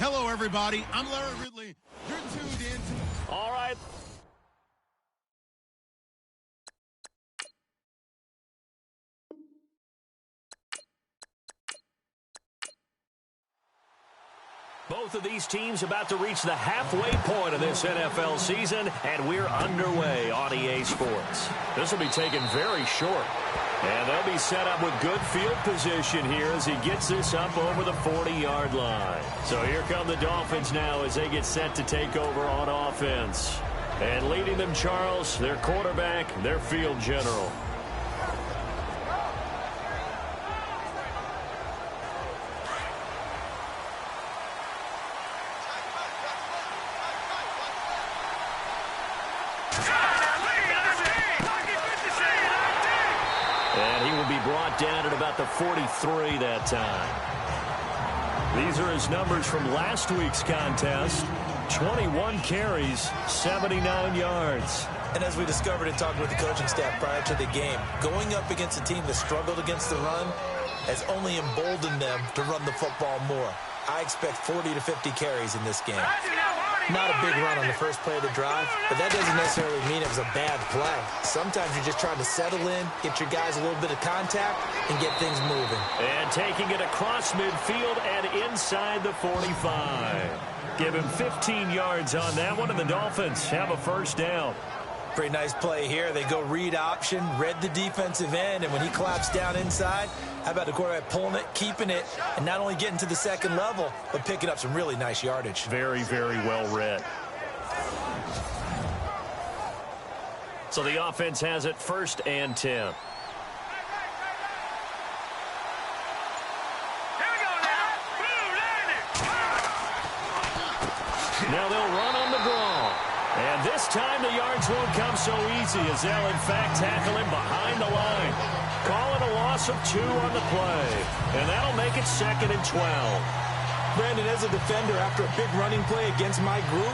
Hello, everybody. I'm Larry Ridley. You're tuned in to... All right. Both of these teams about to reach the halfway point of this NFL season, and we're underway on EA Sports. This will be taken very short, and they'll be set up with good field position here as he gets this up over the 40-yard line. So here come the Dolphins now as they get set to take over on offense. And leading them, Charles, their quarterback, their field general. Brought down at about the 43 that time. These are his numbers from last week's contest. 21 carries, 79 yards. And as we discovered in talking with the coaching staff prior to the game, going up against a team that struggled against the run has only emboldened them to run the football more. I expect 40 to 50 carries in this game. Not a big run on the first play of the drive, but that doesn't necessarily mean it was a bad play. Sometimes you're just trying to settle in, get your guys a little bit of contact, and get things moving. And taking it across midfield and inside the 45. Give him 15 yards on that one, and the Dolphins have a first down. Pretty nice play here. They go read option, read the defensive end, and when he collapsed down inside, how about the quarterback pulling it, keeping it, and not only getting to the second level, but picking up some really nice yardage. Very, very well read. So the offense has it 1st and 10. Now they'll run on the draw. And this time the yards won't come so easy as they'll, in fact, tackle him behind the line. Call it a loss of 2 on the play. And that'll make it 2nd and 12. Brandon, as a defender, after a big running play against my group,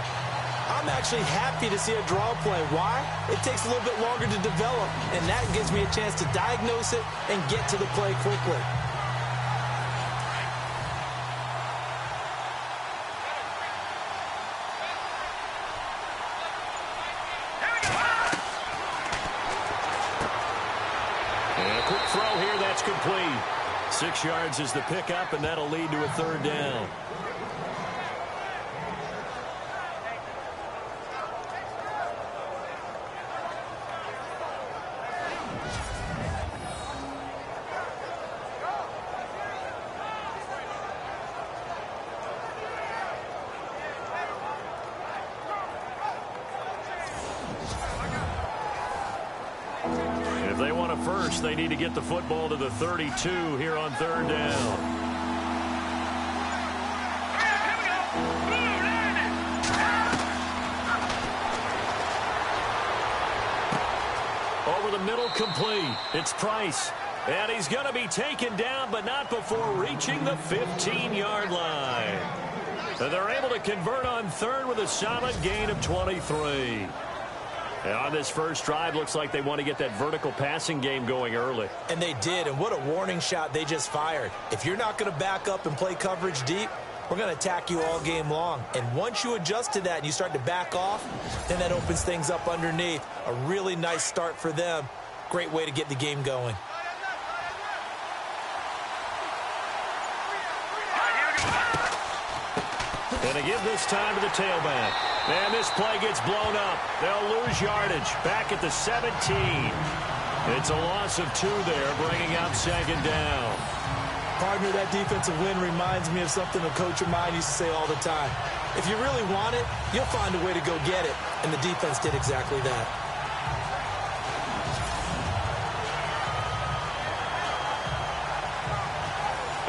I'm actually happy to see a draw play. Why? It takes a little bit longer to develop, and that gives me a chance to diagnose it and get to the play quickly. Throw here, that's complete. 6 yards is the pickup, and that'll lead to a 3rd down. First, they need to get the football to the 32 here on 3rd down. Over the middle, complete. It's Price. And he's going to be taken down, but not before reaching the 15-yard line. And they're able to convert on 3rd with a solid gain of 23. And on this first drive, looks like they want to get that vertical passing game going early. And they did, and what a warning shot they just fired. If you're not going to back up and play coverage deep, we're going to attack you all game long. And once you adjust to that and you start to back off, then that opens things up underneath. A really nice start for them. Great way to get the game going. And they give this time to the tailback. And this play gets blown up. They'll lose yardage back at the 17. It's a loss of 2 there, bringing up 2nd down. Partner, that defensive win reminds me of something a coach of mine used to say all the time. If you really want it, you'll find a way to go get it. And the defense did exactly that.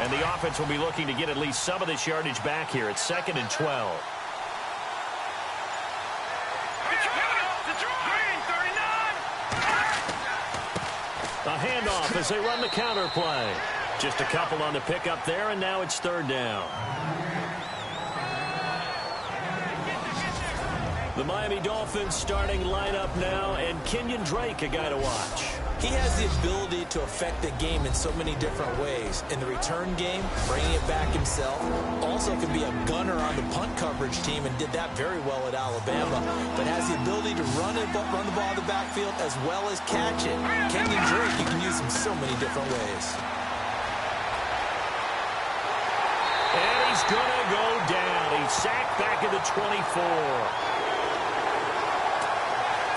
And the offense will be looking to get at least some of this yardage back here. It's 2nd and 12. A handoff as they run the counter play. Just a couple on the pickup there, and now it's 3rd down. The Miami Dolphins starting lineup now, and Kenyon Drake, a guy to watch. He has the ability to affect the game in so many different ways. In the return game, bringing it back himself. Also can be a gunner on the punt coverage team and did that very well at Alabama. But has the ability to run the ball in the backfield as well as catch it. Kenyon Drake, you can use him so many different ways. And he's going to go down. He's sacked back at the 24.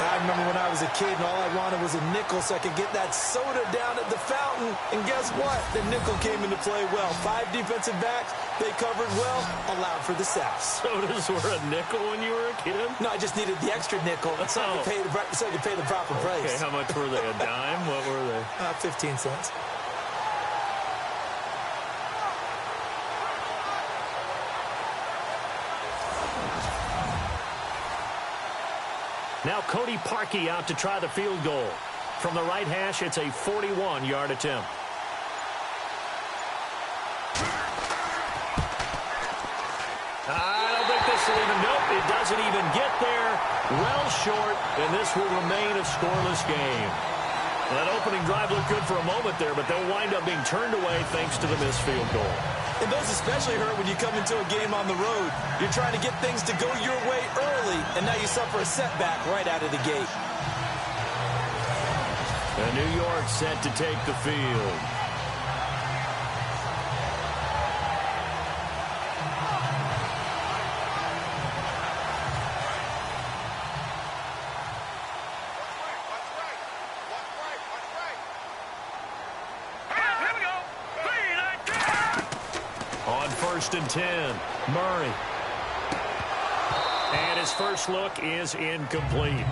I remember when I was a kid and all I wanted was a nickel so I could get that soda down at the fountain. And guess what? The nickel came into play well. 5 defensive backs, they covered well, allowed for the sacks. Sodas were a nickel when you were a kid? No, I just needed the extra nickel so I could pay the proper price. Okay, how much were they? A dime? What were they? 15 cents. Now Cody Parkey out to try the field goal. From the right hash, it's a 41-yard attempt. I don't think this will even, nope, it doesn't even get there. Well short, and this will remain a scoreless game. That opening drive looked good for a moment there, but they'll wind up being turned away thanks to the missed field goal. And those especially hurt when you come into a game on the road. You're trying to get things to go your way early, and now you suffer a setback right out of the gate. And New York set to take the field. On 1st and 10, Murray. And his first look is incomplete.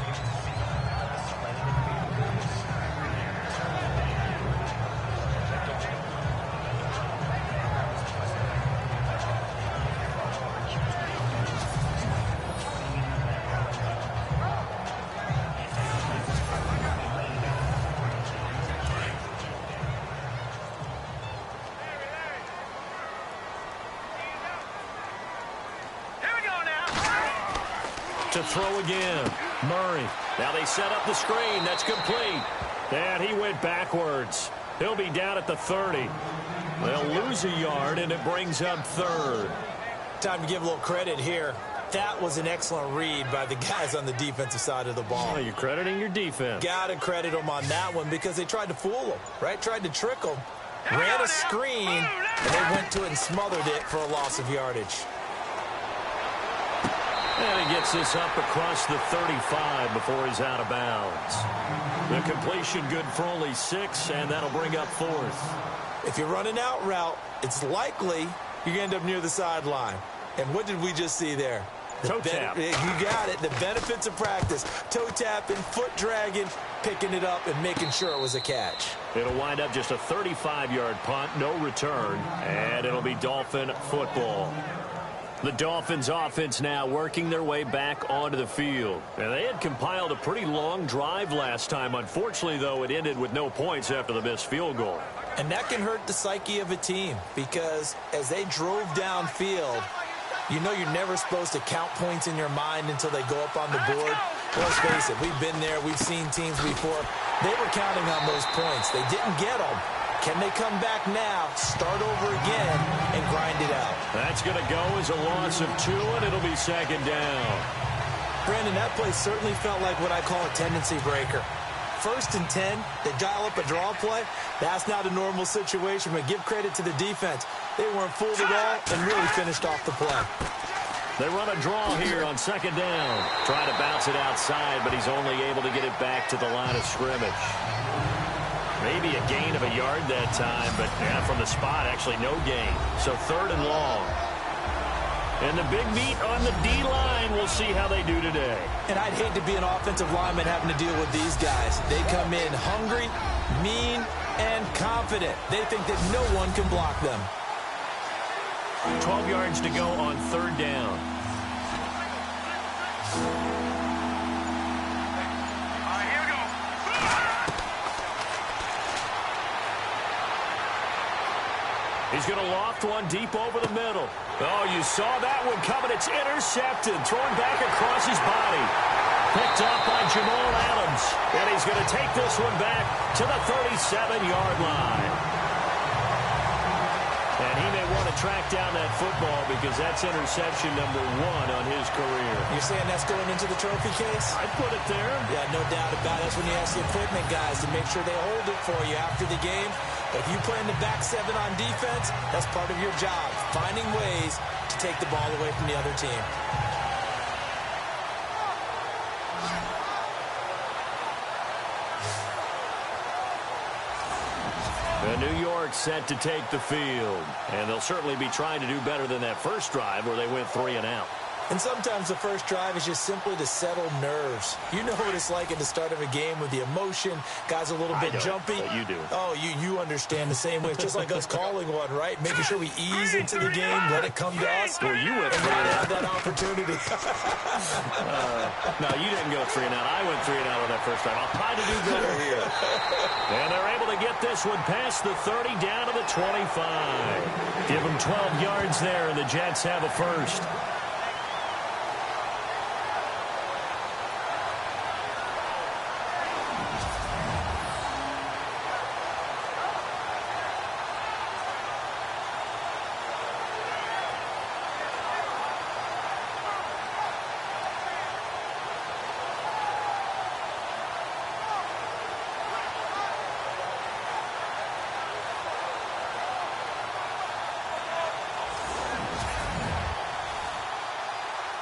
To throw again, Murray. Now they set up the screen. That's complete. And he went backwards. He'll be down at the 30. They'll lose a yard, and it brings up 3rd. Time to give a little credit here. That was an excellent read by the guys on the defensive side of the ball. Oh, you're crediting your defense. Got to credit them on that one because they tried to fool them, right? Tried to trick them. Ran a screen, and they went to it and smothered it for a loss of yardage. And he gets this up across the 35 before he's out of bounds. The completion good for only 6, and that'll bring up 4th. If you run an out route, it's likely you're going to end up near the sideline. And what did we just see there? Toe tap. You got it. The benefits of practice. Toe tapping, foot dragging, picking it up, and making sure it was a catch. It'll wind up just a 35-yard punt, no return, and it'll be Dolphin football. The Dolphins offense now working their way back onto the field. And they had compiled a pretty long drive last time. Unfortunately, though, it ended with no points after the missed field goal. And that can hurt the psyche of a team because as they drove downfield, you know you're never supposed to count points in your mind until they go up on the board. Let's face it, we've been there. We've seen teams before. They were counting on those points. They didn't get them. Can they come back now, start over again, and grind it out? That's going to go as a loss of 2, and it'll be 2nd down. Brandon, that play certainly felt like what I call a tendency breaker. 1st and 10, they dial up a draw play. That's not a normal situation, but give credit to the defense. They weren't fooled at all and really finished off the play. They run a draw here on 2nd down. Trying to bounce it outside, but he's only able to get it back to the line of scrimmage. Maybe a gain of a yard that time, but yeah, from the spot, actually no gain. So 3rd and long. And the big meat on the D-line, we'll see how they do today. And I'd hate to be an offensive lineman having to deal with these guys. They come in hungry, mean, and confident. They think that no one can block them. 12 yards to go on 3rd down. He's going to loft one deep over the middle. Oh, you saw that one coming. It's intercepted. Thrown back across his body. Picked up by Jamal Adams. And he's going to take this one back to the 37-yard line. And he may want to track down that football because that's interception number 1 on his career. You're saying that's going into the trophy case? I'd put it there. Yeah, no doubt about it. That's when you ask the equipment guys to make sure they hold it for you after the game. But if you play in the back 7 on defense, that's part of your job, finding ways to take the ball away from the other team. And New York set to take the field. And they'll certainly be trying to do better than that first drive where they went 3 and out. And sometimes the first drive is just simply to settle nerves. You know what it's like at the start of a game with the emotion. Guys a little bit jumpy. But you do. Oh, you understand the same way. It's just like us calling one, right? Making sure we ease into the game, let it come to us. Well, you went and 3 and have out. that opportunity. No, you didn't go 3 and out. I went 3 and out on that first time. I'll try to do better here. And they're able to get this one past the 30 down to the 25. Give them 12 yards there, and the Jets have a first.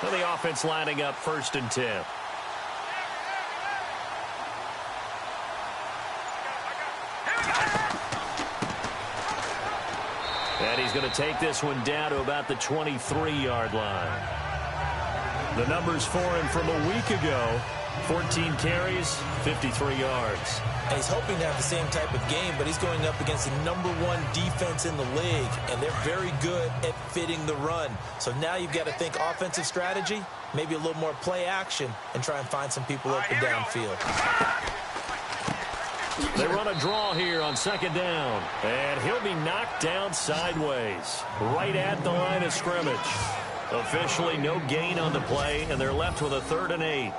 So the offense lining up 1st and 10. And he's going to take this one down to about the 23-yard line. The numbers for him from a week ago, 14 carries, 53 yards. And he's hoping to have the same type of game, but he's going up against the #1 defense in the league, and they're very good at fitting the run. So now you've got to think offensive strategy, maybe a little more play action, and try and find some people up and downfield. They run a draw here on 2nd down, and he'll be knocked down sideways, right at the line of scrimmage. Officially no gain on the play, and they're left with a 3rd and 8.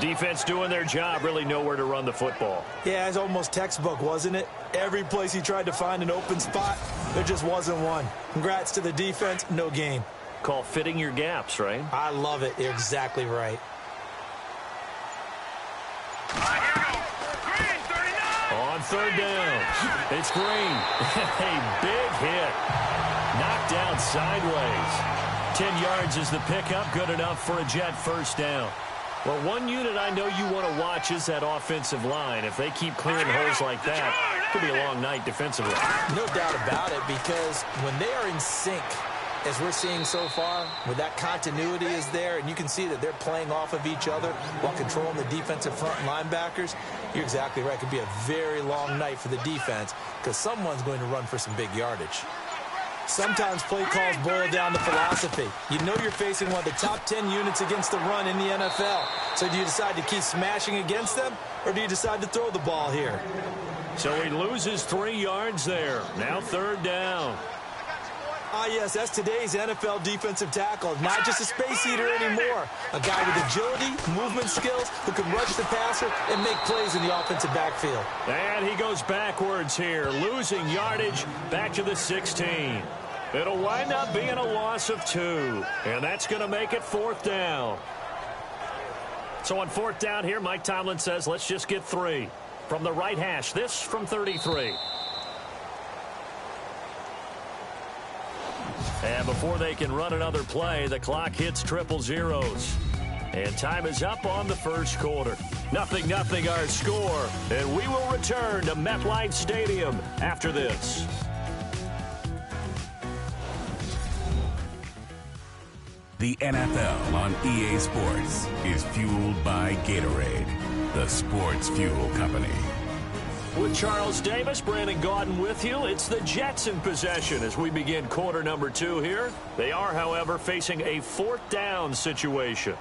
Defense doing their job, really nowhere to run the football. Yeah, it's almost textbook, wasn't it? Every place he tried to find an open spot, there just wasn't one. Congrats to the defense, no gain. Call fitting your gaps, right? I love it. You're exactly right. On 3rd down, it's Green. A big hit. Knocked down sideways. 10 yards is the pickup, good enough for a Jet 1st down. Well, one unit I know you want to watch is that offensive line. If they keep clearing holes like that, it could be a long night defensively. No doubt about it, because when they are in sync, as we're seeing so far, where that continuity is there, and you can see that they're playing off of each other while controlling the defensive front linebackers, you're exactly right. It could be a very long night for the defense because someone's going to run for some big yardage. Sometimes play calls boil down to philosophy. You know you're facing one of the top 10 units against the run in the NFL. So do you decide to keep smashing against them, or do you decide to throw the ball here? So he loses 3 yards there. Now 3rd down. Ah, yes, that's today's NFL defensive tackle. Not just a space eater anymore. A guy with agility, movement skills, who can rush the passer and make plays in the offensive backfield. And he goes backwards here, losing yardage back to the 16. It'll wind up being a loss of 2. And that's going to make it 4th down. So on 4th down here, Mike Tomlin says, let's just get 3. From the right hash, this from 33. And before they can run another play, the clock hits triple zeros. And time is up on the 1st quarter. 0-0 our score. And we will return to MetLife Stadium after this. The NFL on EA Sports is fueled by Gatorade, the sports fuel company. With Charles Davis, Brandon Gaudin with you. It's the Jets in possession as we begin quarter number 2 here. They are, however, facing a 4th down situation.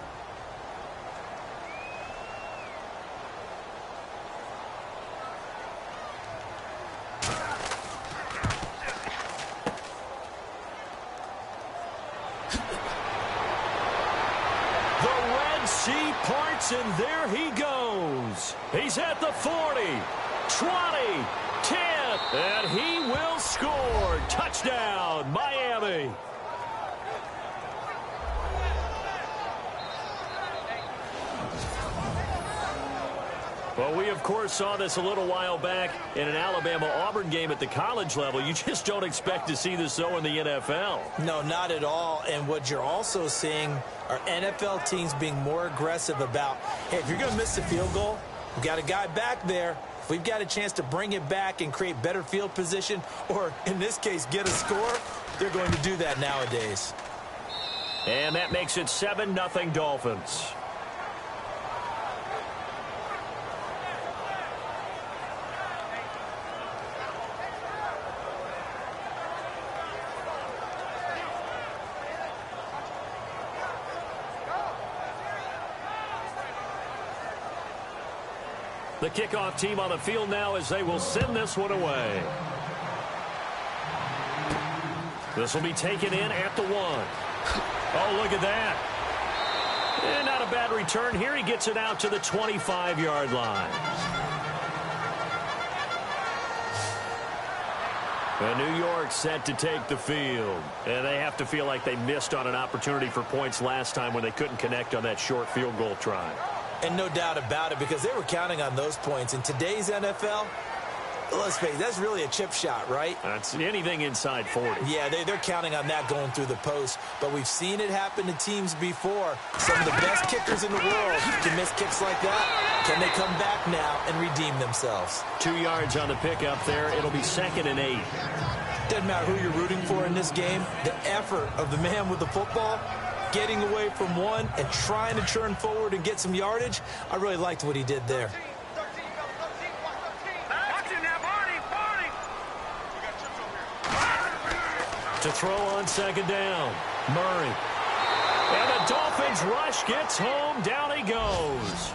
Sea parts, and there he goes. He's at the 40, 20, 10, and he will score. Touchdown, Miami. Well, we, of course, saw this a little while back in an Alabama-Auburn game at the college level. You just don't expect to see this, though, in the NFL. No, not at all. And what you're also seeing are NFL teams being more aggressive about, hey, if you're going to miss the field goal, we've got a guy back there. If we've got a chance to bring it back and create better field position, or in this case, get a score, they're going to do that nowadays. And that makes it 7-0 Dolphins. The kickoff team on the field now as they will send this one away. This will be taken in at the 1. Oh, look at that. And not a bad return here. He gets it out to the 25-yard line. And New York set to take the field. And they have to feel like they missed on an opportunity for points last time when they couldn't connect on that short field goal try. And no doubt about it, because they were counting on those points. In today's NFL, let's face it, that's really a chip shot, right? That's anything inside 40. Yeah, they're counting on that going through the post. But we've seen it happen to teams before. Some of the best kickers in the world can miss kicks like that. Can they come back now and redeem themselves? 2 yards on the pickup there. It'll be 2nd and 8. Doesn't matter who you're rooting for in this game. The effort of the man with the football, getting away from one and trying to turn forward and get some yardage, I really liked what he did there. To throw on 2nd down, Murray. And the Dolphins rush gets home. Down he goes.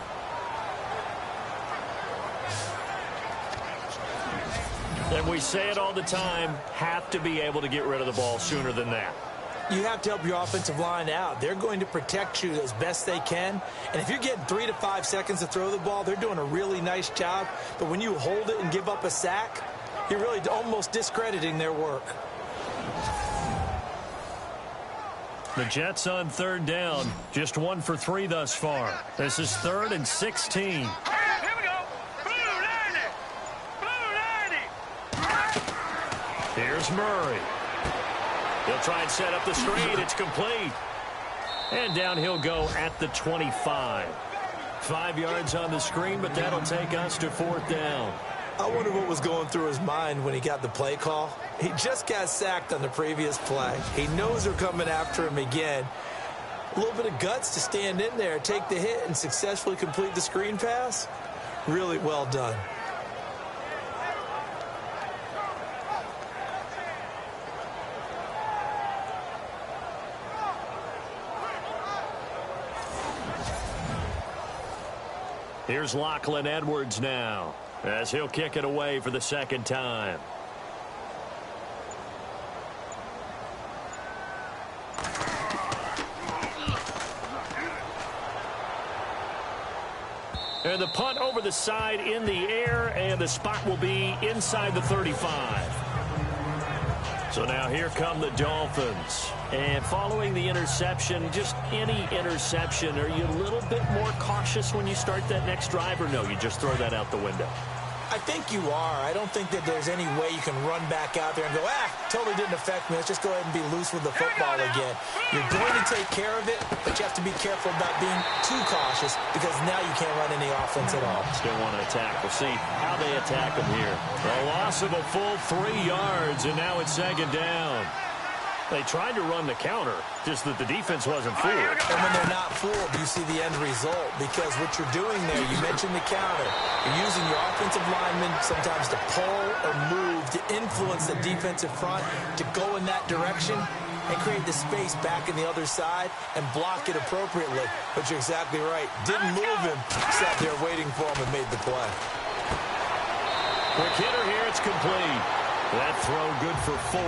And we say it all the time, have to be able to get rid of the ball sooner than that. You have to help your offensive line out. They're going to protect you as best they can. And if you're getting 3 to 5 seconds to throw the ball, they're doing a really nice job. But when you hold it and give up a sack, you're really almost discrediting their work. The Jets on 3rd down. Just 1 for 3 thus far. This is 3rd and 16. Here we go. Blue 90. Here's Murray. He'll try and set up the screen. It's complete. And down he'll go at the 25. 5 yards on the screen, but that'll take us to 4th down. I wonder what was going through his mind when he got the play call. He just got sacked on the previous play. He knows they're coming after him again. A little bit of guts to stand in there, take the hit, and successfully complete the screen pass. Really well done. Here's Lachlan Edwards now, as he'll kick it away for the 2nd time. And the punt over the side in the air, and the spot will be inside the 35. So now here come the Dolphins. And following the interception, just any interception, are you a little bit more cautious when you start that next drive, or no, you just throw that out the window? I think you are. I don't think that there's any way you can run back out there and go, totally didn't affect me. Let's just go ahead and be loose with the football again. You're going to take care of it, but you have to be careful about being too cautious, because now you can't run any offense at all. Still want to attack. We'll see how they attack them here. A loss of a full 3 yards, and now it's 2nd down. They tried to run the counter, just that the defense wasn't fooled. And when they're not fooled, you see the end result, because what you're doing there, you mentioned the counter. You're using your offensive linemen sometimes to pull or move to influence the defensive front to go in that direction and create the space back in the other side and block it appropriately. But you're exactly right. Didn't move him, sat there waiting for him and made the play. Quick hitter here, it's complete. That throw good for 4.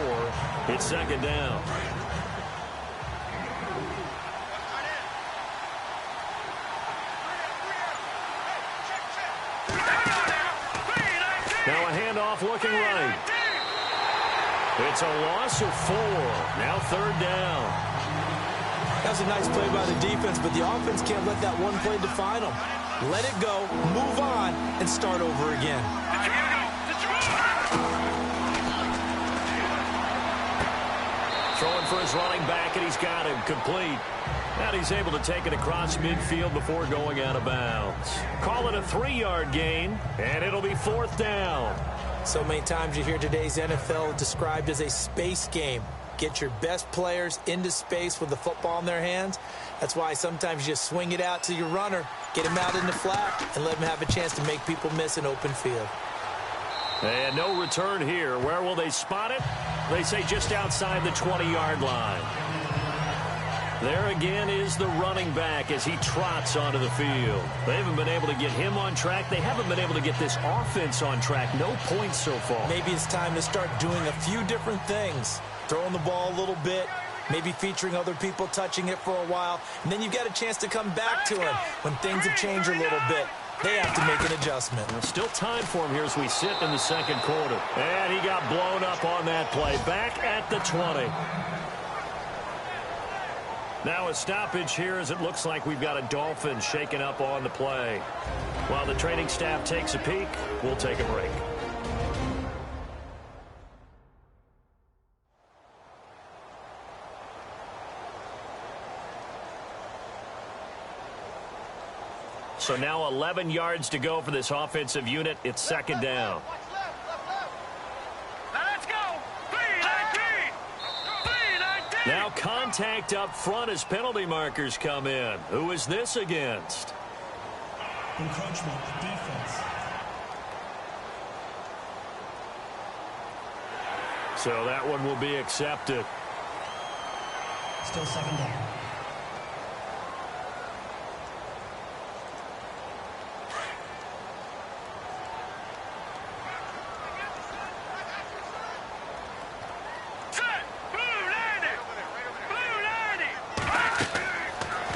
It's 2nd down. looking right. It's a loss of 4. Now 3rd down. That was a nice play by the defense, but the offense can't let that one play define them. Let it go, move on, and start over again. Throwing for his running back, and he's got him complete. And he's able to take it across midfield before going out of bounds. Call it a 3-yard gain, and it'll be 4th down. So many times you hear today's NFL described as a space game. Get your best players into space with the football in their hands. That's why sometimes you just swing it out to your runner, get him out in the flat, and let him have a chance to make people miss an open field. And no return here. Where will they spot it? They say just outside the 20-yard line. There again is the running back as he trots onto the field. They haven't been able to get him on track. They haven't been able to get this offense on track. No points so far. Maybe it's time to start doing a few different things. Throwing the ball a little bit, maybe featuring other people touching it for a while, and then you've got a chance to come back to him when things have changed a little bit. They have to make an adjustment. There's still time for him here as we sit in the 2nd quarter. And he got blown up on that play. Back at the 20. Now a stoppage here as it looks like we've got a Dolphin shaking up on the play. While the training staff takes a peek, we'll take a break. So now 11 yards to go for this offensive unit. It's 2nd down. Let's go. 3-19. Now contact up front as penalty markers come in. Who is this against? Encroachment, defense. So that one will be accepted. Still 2nd down.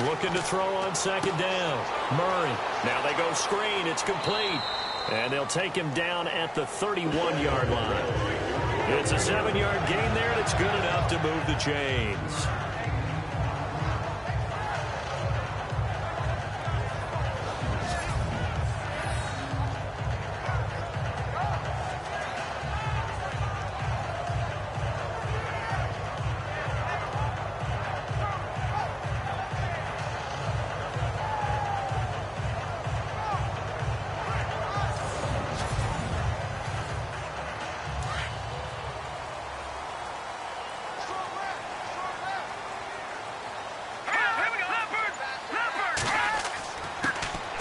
Looking to throw on 2nd down. Murray. Now they go screen. It's complete. And they'll take him down at the 31-yard line. It's a 7-yard gain there, and it's good enough to move the chains.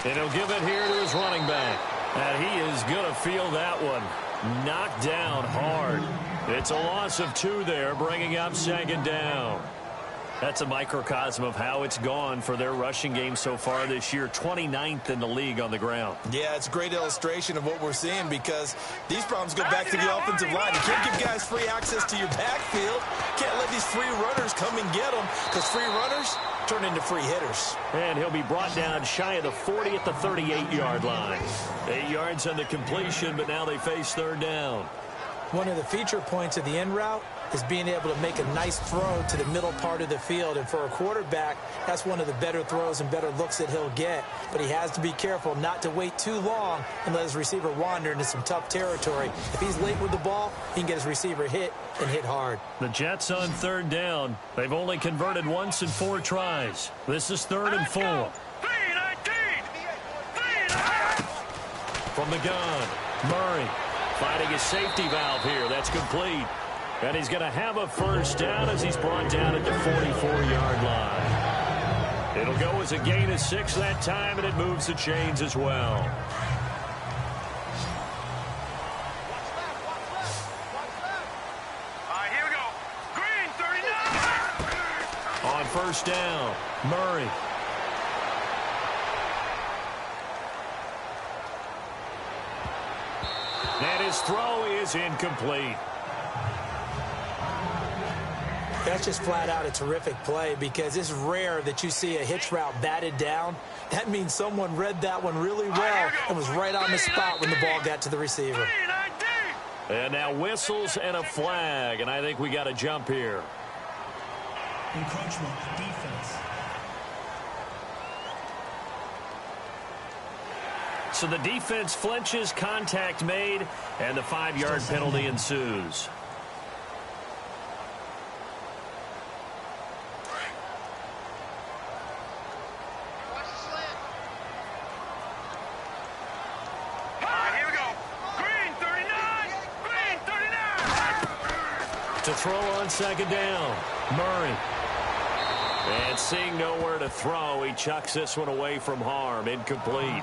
And he'll give it here to his running back. And he is going to feel that one. Knocked down hard. It's a loss of 2 there, bringing up 2nd down. That's a microcosm of how it's gone for their rushing game so far this year. 29th in the league on the ground. Yeah, it's a great illustration of what we're seeing because these problems go back to the offensive line. You can't give guys free access to your backfield. Can't let these free runners come and get them because free runners turn into free hitters. And he'll be brought down shy of the 40 at the 38-yard line. 8 yards on the completion, but now they face 3rd down. One of the feature points of the end route is being able to make a nice throw to the middle part of the field. And for a quarterback, that's one of the better throws and better looks that he'll get. But he has to be careful not to wait too long and let his receiver wander into some tough territory. If he's late with the ball, he can get his receiver hit and hit hard. The Jets on 3rd down. They've only converted once in 4 tries. This is 3rd and 4. 3-19. From the gun, Murray finding his safety valve here. That's complete. And he's going to have a 1st down as he's brought down at the 44-yard line. It'll go as a gain of 6 that time, and it moves the chains as well. Here we go. Green, 39. On 1st down, Murray. And his throw is incomplete. That's just flat out a terrific play because it's rare that you see a hitch route batted down. That means someone read that one really well and was right on the spot when the ball got to the receiver. 3-19. And now whistles and a flag, and I think we got a jump here. Encroachment, defense. So the defense flinches, contact made, and the 5-yard penalty ensues. To throw on second down, Murray. And seeing nowhere to throw, he chucks this one away from harm. Incomplete.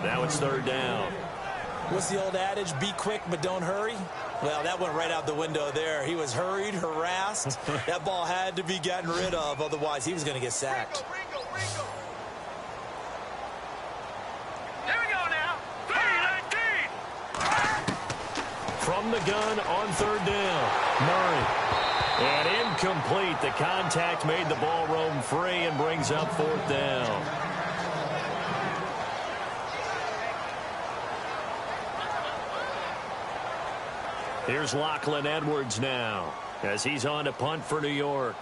Now it's third down. What's the old adage? Be quick, but don't hurry? Well, that went right out the window there. He was hurried, harassed. That ball had to be gotten rid of. Otherwise, he was going to get sacked. Here we go now. 3-19. From the gun on third down, Murray. And incomplete. The contact made the ball roam free and brings up fourth down. Here's Lachlan Edwards now as he's on to punt for New York.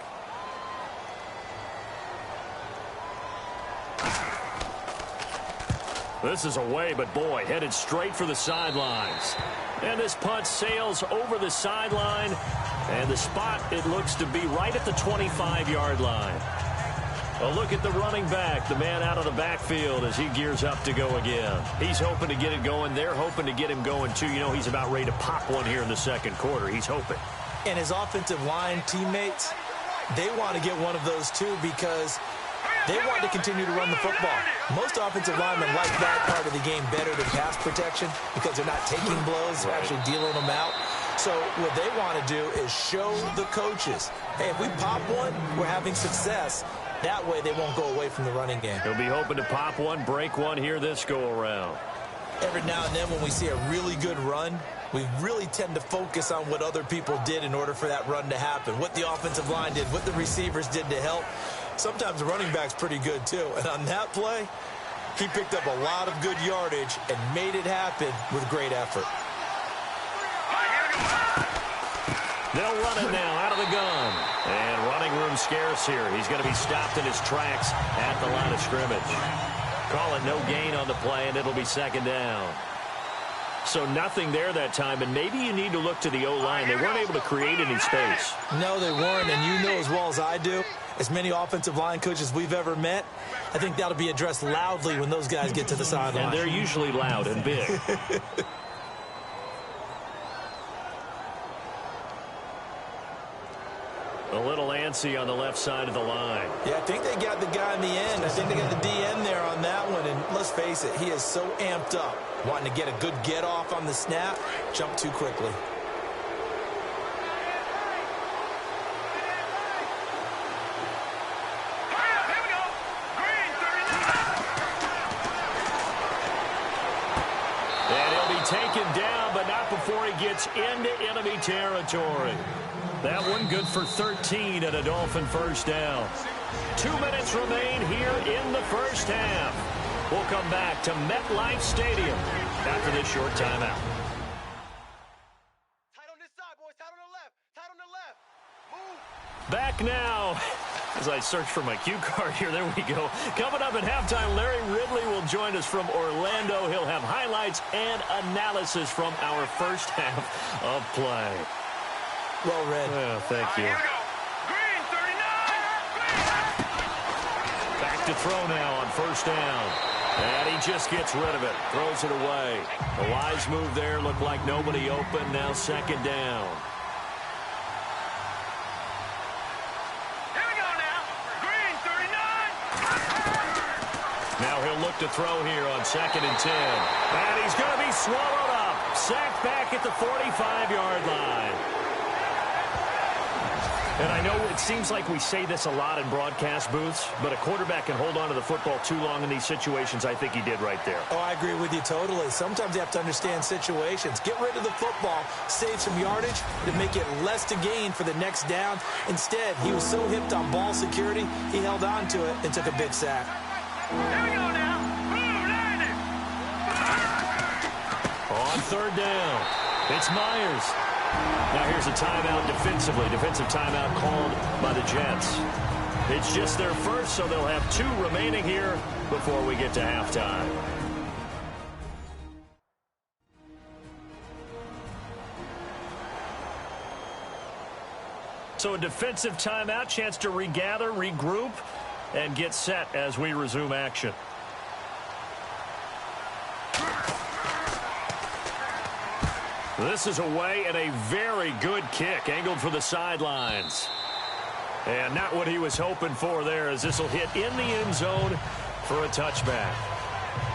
This is away, but boy, headed straight for the sidelines. And this punt sails over the sideline. And the spot, it looks to be right at the 25-yard line. A look at the running back, the man out of the backfield as he gears up to go again. He's hoping to get it going. They're hoping to get him going, too. You know, he's about ready to pop one here in the second quarter. He's hoping. And his offensive line teammates, they want to get one of those, too, because they want to continue to run the football. Most offensive linemen like that part of the game better than pass protection because they're not taking blows, they're actually dealing them out. So what they want to do is show the coaches, hey, if we pop one, we're having success. That way they won't go away from the running game. He'll be hoping to pop one, break one here this go-around. Every now and then when we see a really good run, we really tend to focus on what other people did in order for that run to happen, what the offensive line did, what the receivers did to help. Sometimes the running back's pretty good, too. And on that play, he picked up a lot of good yardage and made it happen with great effort. They'll run it now out of the gun. And running room scarce here. He's going to be stopped in his tracks at the line of scrimmage. Call it no gain on the play, and it'll be second down. So nothing there that time, and maybe you need to look to the O-line. They weren't able to create any space. No, they weren't, and you know as well as I do, as many offensive line coaches we've ever met, I think that'll be addressed loudly when those guys get to the sideline. And they're usually loud and big. A little antsy on the left side of the line. Yeah, I think they got the guy in the end. I think they got the DN there on that one. And let's face it, he is so amped up, wanting to get a good get off on the snap, jump too quickly. And he'll be taken down, but not before he gets into enemy territory. That one good for 13 and a Dolphin first down. 2 minutes remain here in the first half. We'll come back to MetLife Stadium after this short timeout. Tight on this side, boys. Tight on the left. Tight on the left. Move. Back now. As I search for my cue card here, there we go. Coming up at halftime, Larry Ridley will join us from Orlando. He'll have highlights and analysis from our first half of play. Well read. Well, thank you. Here we go. Green, 39. Back to throw now on first down. And he just gets rid of it. Throws it away. A wise move there. Looked like nobody open. Now second down. Here we go now. Green, 39. Now he'll look to throw here on 2nd and 10. And he's going to be swallowed up. Sacked back at the 45-yard line. And I know it seems like we say this a lot in broadcast booths, but a quarterback can hold on to the football too long in these situations. I think he did right there. Oh, I agree with you totally. Sometimes you have to understand situations. Get rid of the football, save some yardage to make it less to gain for the next down. Instead, he was so hipped on ball security, he held on to it and took a big sack. Here we go now. Blue, landed. On third down. It's Myers. Now here's a timeout defensively. Defensive timeout called by the Jets. It's just their first, so they'll have 2 remaining here before we get to halftime. So a defensive timeout, chance to regather, regroup, and get set as we resume action. This is away and a very good kick, angled for the sidelines. And not what he was hoping for there, as this will hit in the end zone for a touchback.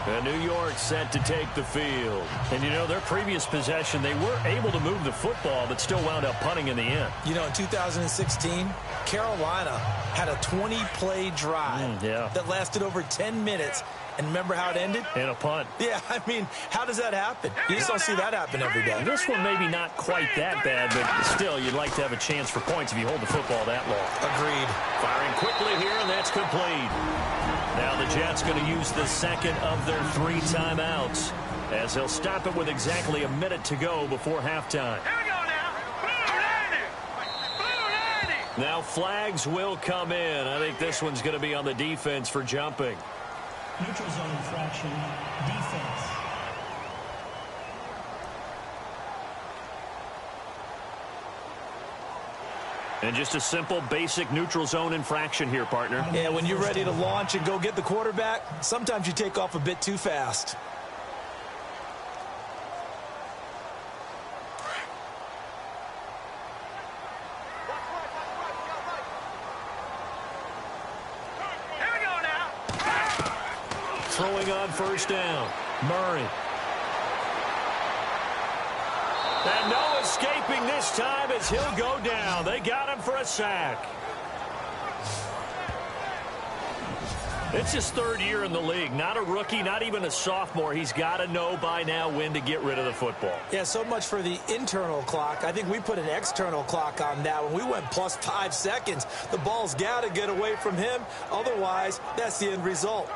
And New York set to take the field. And, you know, their previous possession, they were able to move the football, but still wound up punting in the end. You know, in 2016, Carolina had a 20-play drive that lasted over 10 minutes. And remember how it ended? In a punt. Yeah, I mean, how does that happen? You just don't see that happen every day. This one maybe not quite that bad, but still, you'd like to have a chance for points if you hold the football that long. Agreed. Firing quickly here, and that's complete. Now the Jets going to use the second of their 3 timeouts, as they'll stop it with exactly a minute to go before halftime. Here we go now. Blue 90. Now flags will come in. I think this one's going to be on the defense for jumping. Neutral zone infraction, defense. And just a simple, basic neutral zone infraction here, partner. Yeah, when you're ready to launch and go get the quarterback, sometimes you take off a bit too fast. Throwing on first down. Murray. And no escaping this time as he'll go down. They got him for a sack. It's his 3rd year in the league. Not a rookie, not even a sophomore. He's got to know by now when to get rid of the football. Yeah, so much for the internal clock. I think we put an external clock on that. When we went plus 5 seconds, the ball's got to get away from him. Otherwise, that's the end result.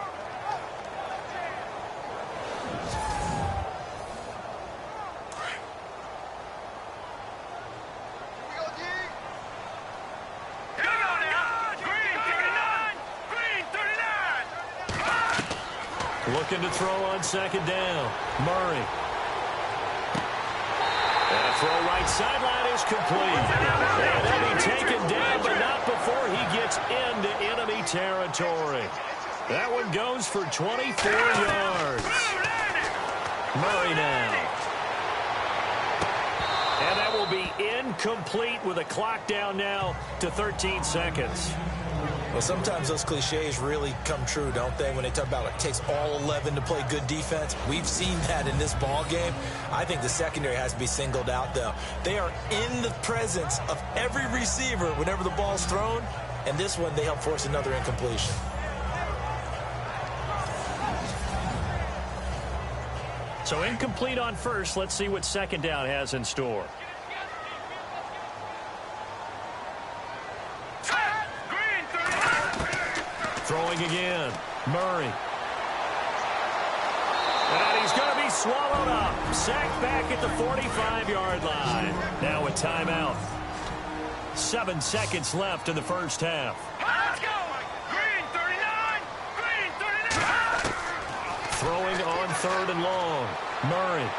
Looking to throw on second down. Murray. And a throw right sideline is complete. And he'll be taken down, but not before he gets into enemy territory. That one goes for 24 yards. Murray now. And that will be incomplete with a clock down now to 13 seconds. Well, sometimes those cliches really come true, don't they, when they talk about it takes all 11 to play good defense. We've seen that in this ball game. I think the secondary has to be singled out, though. They are in the presence of every receiver whenever the ball's thrown, and this one they help force another incompletion. So incomplete on first. Let's see what second down has in store. Throwing again. Murray. And he's going to be swallowed up. Sacked back at the 45-yard line. Now a timeout. 7 seconds left in the first half. Let's go. Green 39. Green 39. Throwing on 3rd and long. Murray.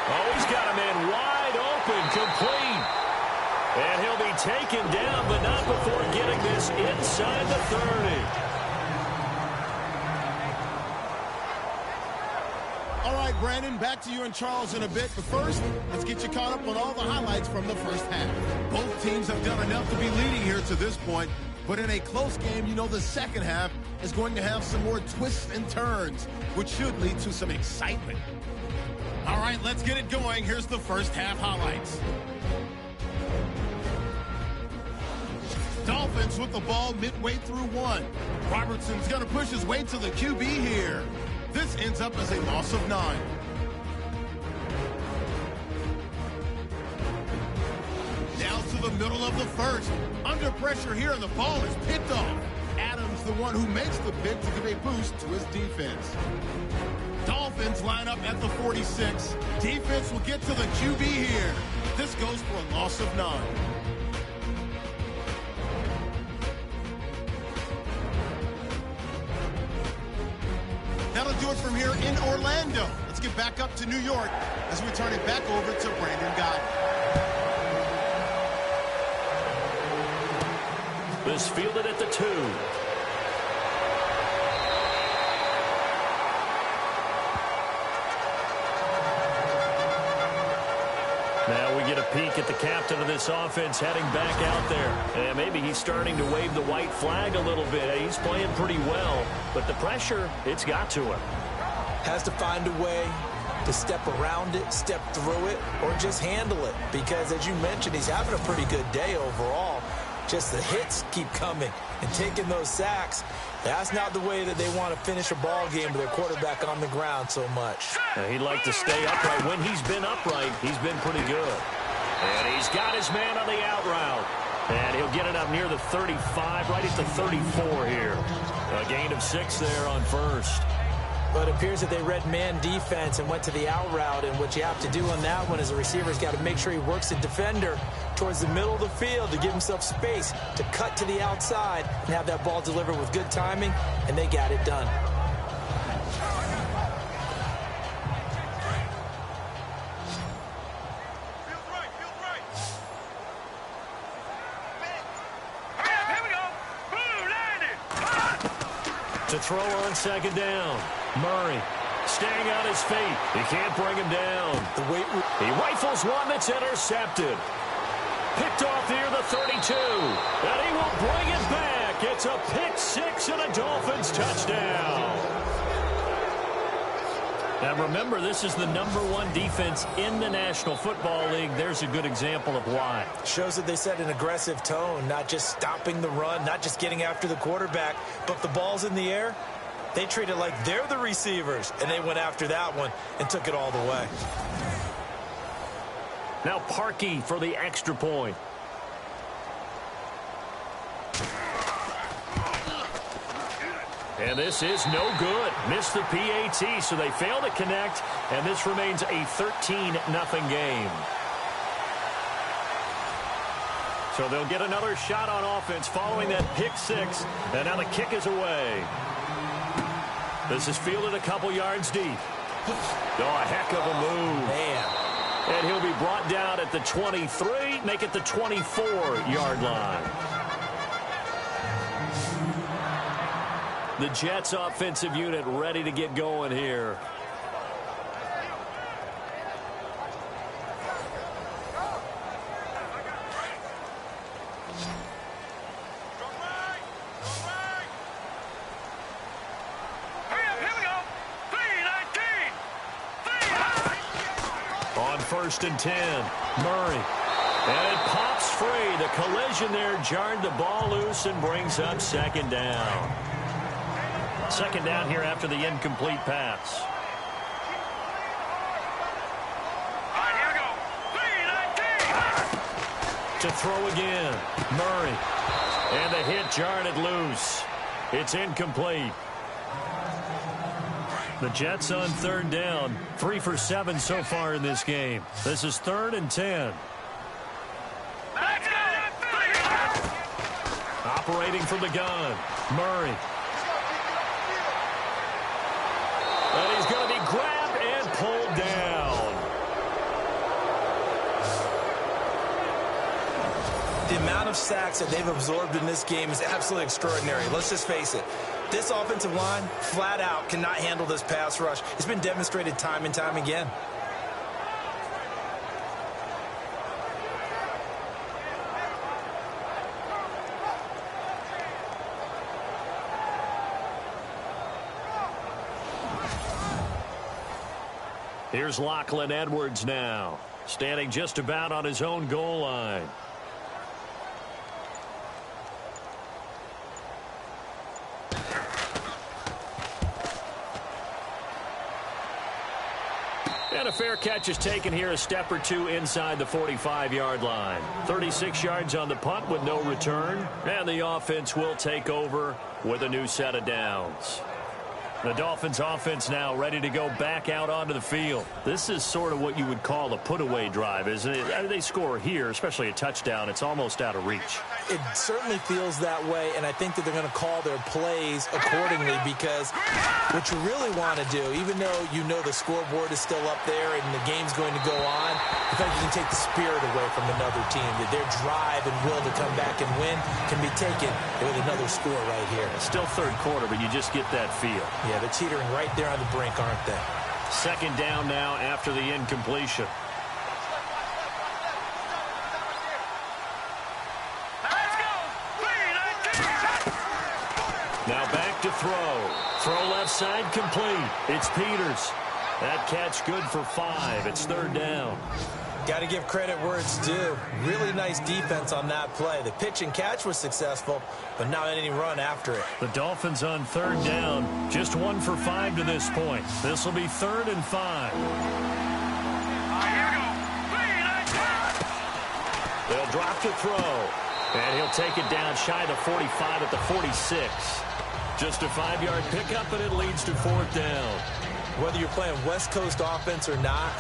Oh, he's got a man wide open. Complete. And he'll be taken down, but not before getting this inside the 30. All right, Brandon, back to you and Charles in a bit. But first, let's get you caught up on all the highlights from the first half. Both teams have done enough to be leading here to this point. But in a close game, you know the second half is going to have some more twists and turns, which should lead to some excitement. All right, let's get it going. Here's the first half highlights. Dolphins with the ball midway through 1. Robertson's going to push his way to the QB here. This ends up as a loss of 9. Now to the middle of the first. Under pressure here, and the ball is picked off. Adams the one who makes the pick to give a boost to his defense. Dolphins line up at the 46. Defense will get to the QB here. This goes for a loss of 9. That'll do it from here in Orlando. Let's get back up to New York as we turn it back over to Brandon Gott. This fielded at the 2. Now we get a peek at the captain of this offense heading back out there. And maybe he's starting to wave the white flag a little bit. He's playing pretty well, but the pressure, it's got to him. Has to find a way to step around it, step through it, or just handle it. Because, as you mentioned, he's having a pretty good day overall. Just the hits keep coming and taking those sacks. That's not the way that they want to finish a ball game with their quarterback on the ground so much. He'd like to stay upright. When he's been upright, he's been pretty good. And he's got his man on the out route. And he'll get it up near the 35, right at the 34 here. A gain of 6 there on first. But it appears that they read man defense and went to the out route. And what you have to do on that one is the receiver's got to make sure he works the defender towards the middle of the field to give himself space to cut to the outside and have that ball delivered with good timing, and they got it done. To throw on second down. Murray staying on his feet. He can't bring him down. He rifles one that's intercepted. Picked off near the 32. And he will bring it back. It's a pick 6 and a Dolphins touchdown. Now remember, this is the #1 defense in the National Football League. There's a good example of why. Shows that they set an aggressive tone, not just stopping the run, not just getting after the quarterback, but if the ball's in the air, they treat it like they're the receivers, and they went after that one and took it all the way. Now Parkey for the extra point. And this is no good. Missed the PAT, so they fail to connect, and this remains a 13-0 game. So they'll get another shot on offense following that pick 6, and now the kick is away. This is fielded a couple yards deep. Oh, a heck of a move. Man. And he'll be brought down at the 23, make it the 24-yard line. The Jets offensive unit ready to get going here. On 1st and 10, Murray. And it pops free. The collision there jarred the ball loose and brings up second down. Second down here after the incomplete pass. All right, here we go. 3-19. To throw again. Murray. And the hit jarred it loose. It's incomplete. The Jets on 3rd down. 3 for 7 so far in this game. This is 3rd and 10. Let's go. Operating from the gun. Murray. And he's going to be grabbed and pulled down. The amount of sacks that they've absorbed in this game is absolutely extraordinary. Let's just face it. This offensive line, flat out, cannot handle this pass rush. It's been demonstrated time and time again. Here's Lachlan Edwards now, standing just about on his own goal line. And And a fair catch is taken here a step or two inside the 45-yard line. 36 yards on the punt with no return. And the offense will take over with a new set of downs. The Dolphins offense now ready to go back out onto the field. This is sort of what you would call a put-away drive, isn't it? They score here, especially a touchdown. It's almost out of reach. It certainly feels that way, and I think that they're going to call their plays accordingly because what you really want to do, even though you know the scoreboard is still up there and the game's going to go on, the fact you can take the spirit away from another team, that their drive and will to come back and win can be taken with another score right here. It's still third quarter, but you just get that feel. Yeah, they're teetering right there on the brink, aren't they? Second down now after the incompletion. Now back to throw. Throw left side complete. It's Peters. That catch good for 5. It's third down. Got to give credit where it's due. Really nice defense on that play. The pitch and catch was successful, but not any run after it. The Dolphins on third down. Just 1 for 5 to this point. This will be 3rd and 5. They'll drop to throw. And he'll take it down shy of the 45 at the 46. Just a 5-yard pickup, and it leads to 4th down. Whether you're playing West Coast offense or not,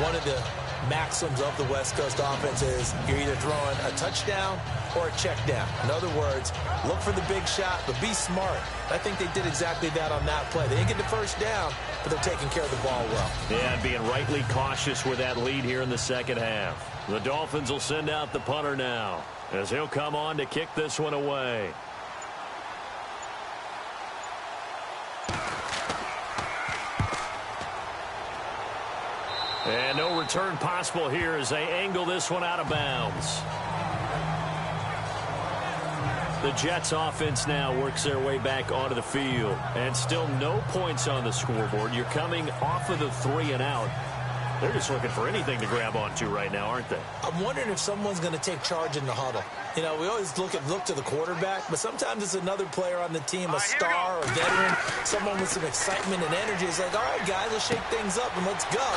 one of the maxims of the West Coast offense is you're either throwing a touchdown or a check down. In other words, look for the big shot, but be smart. I think they did exactly that on that play. They didn't get the first down, but they're taking care of the ball well. Yeah, being rightly cautious with that lead here in the second half. The Dolphins will send out the punter now as he'll come on to kick this one away. And no return possible here as they angle this one out of bounds. The Jets offense now works their way back onto the field. And still no points on the scoreboard. You're coming off of the 3 and out. They're just looking for anything to grab onto right now, aren't they? I'm wondering if someone's going to take charge in the huddle. You know, we always look to the quarterback, but sometimes it's another player on the team, a star, a veteran, someone with some excitement and energy. It's like, all right, guys, let's shake things up and let's go,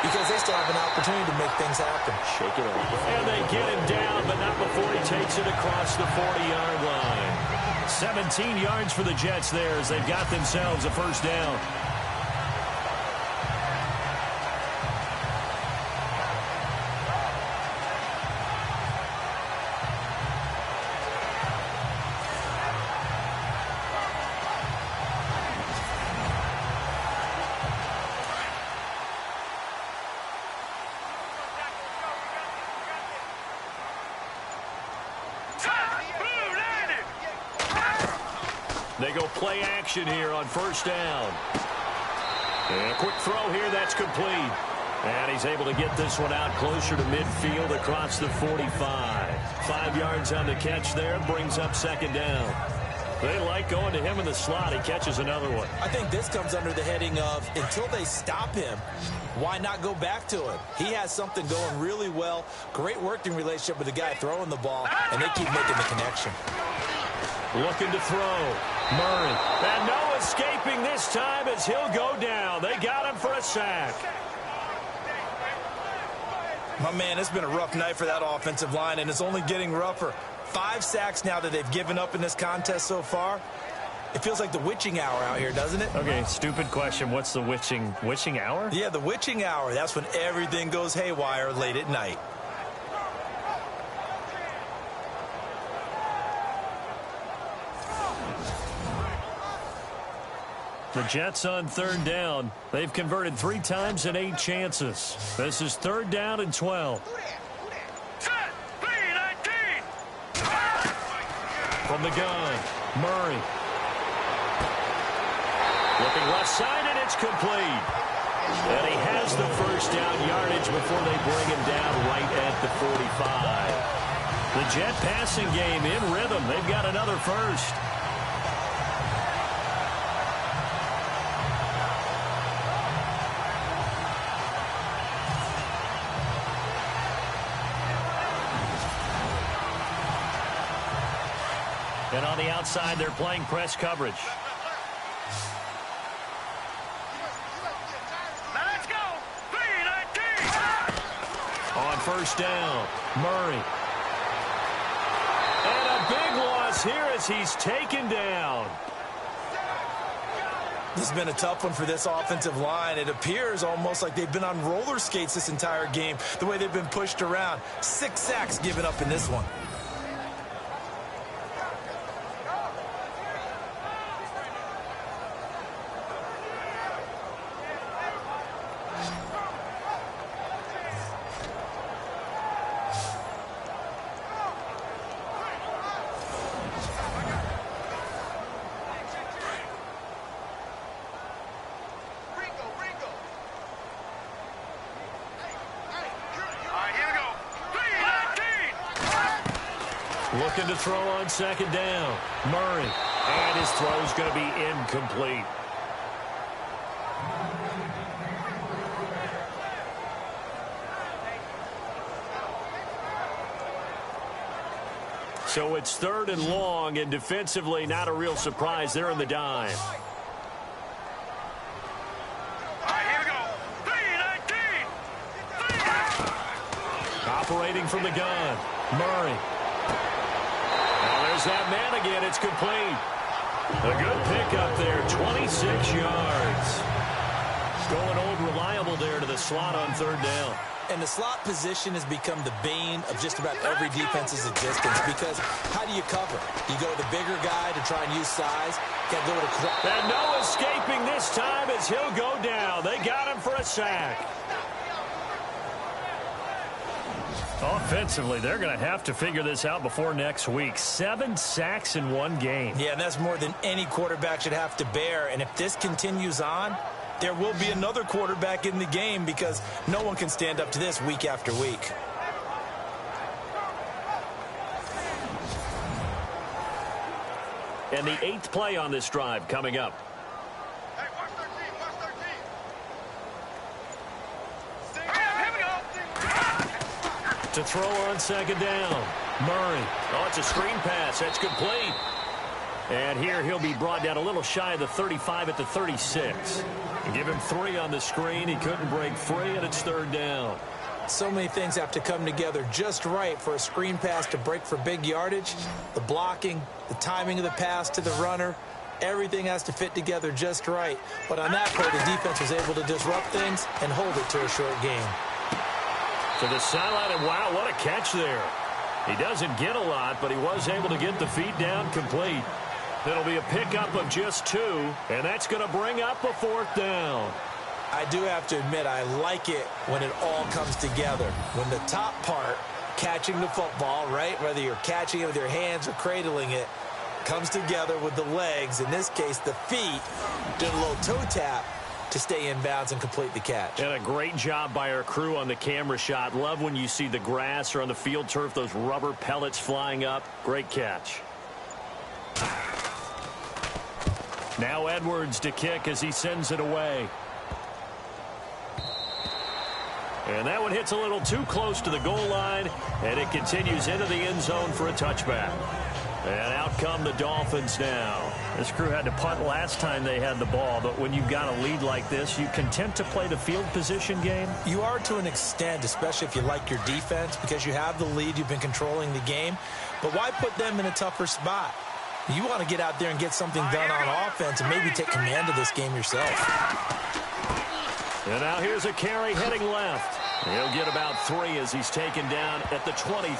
because they still have an opportunity to make things happen. Shake it up. And they get him down, but not before he takes it across the 40-yard line. 17 yards for the Jets there as they've got themselves a first down. They go play action here on first down. And a quick throw here, that's complete. And he's able to get this one out closer to midfield across the 45. 5 yards on the catch there, brings up second down. They like going to him in the slot. He catches another one. I think this comes under the heading of, until they stop him, why not go back to him? He has something going really well. Great working relationship with the guy throwing the ball, and they keep making the connection. Looking to throw. Murray. And no escaping this time as he'll go down. They got him for a sack. My man, it's been a rough night for that offensive line, and it's only getting rougher. 5 sacks now that they've given up in this contest so far. It feels like the witching hour out here, doesn't it? Okay, stupid question. What's the witching hour? Yeah, the witching hour. That's when everything goes haywire late at night. The Jets on third down. They've converted 3 times and 8 chances. This is third down and 12. From the gun, Murray. Looking left side, and it's complete. And he has the first down yardage before they bring him down right at the 45. The Jet passing game in rhythm. They've got another first. And on the outside, they're playing press coverage. Let's go. 3 first down. Murray. And a big loss here as he's taken down. This has been a tough one for this offensive line. It appears almost like they've been on roller skates this entire game, the way they've been pushed around. 6 sacks given up in this one. Looking to throw on second down. Murray. And his throw's going to be incomplete. So it's 3rd and long, and defensively not a real surprise. They're in the dime. Operating from the gun. Murray. There's that man again. It's complete. A good pickup there. 26 yards. Going old reliable there to the slot on 3rd down. And the slot position has become the bane of just about every defense's existence, because how do you cover? Do you go with the bigger guy to try and use size? Got to go with a... And no escaping this time as he'll go down. They got him for a sack. Offensively, they're going to have to figure this out before next week. 7 sacks in one game. Yeah, and that's more than any quarterback should have to bear. And if this continues on, there will be another quarterback in the game, because no one can stand up to this week after week. And the 8th play on this drive coming up. To throw on second down. Murray. Oh, it's a screen pass. That's complete. And here he'll be brought down a little shy of the 35 at the 36. Give him 3 on the screen. He couldn't break free, and it's 3rd down. So many things have to come together just right for a screen pass to break for big yardage. The blocking, the timing of the pass to the runner, everything has to fit together just right. But on that play, the defense was able to disrupt things and hold it to a short game. To the sideline, and wow, what a catch there. He doesn't get a lot, but he was able to get the feet down complete. It'll be a pickup of just 2, and that's going to bring up a 4th down. I do have to admit, I like it when it all comes together. When the top part, catching the football, right, whether you're catching it with your hands or cradling it, comes together with the legs, in this case the feet, doing a little toe tap to stay in bounds and complete the catch. And a great job by our crew on the camera shot. Love when you see the grass or on the field turf, those rubber pellets flying up. Great catch. Now Edwards to kick as he sends it away. And that one hits a little too close to the goal line, and it continues into the end zone for a touchback. And out come the Dolphins now. This crew had to punt last time they had the ball, but when you've got a lead like this, you content to play the field position game? You are to an extent, especially if you like your defense, because you have the lead, you've been controlling the game. But why put them in a tougher spot? You want to get out there and get something done on offense and maybe take command of this game yourself. And now here's a carry heading left. He'll get about 3 as he's taken down at the 23.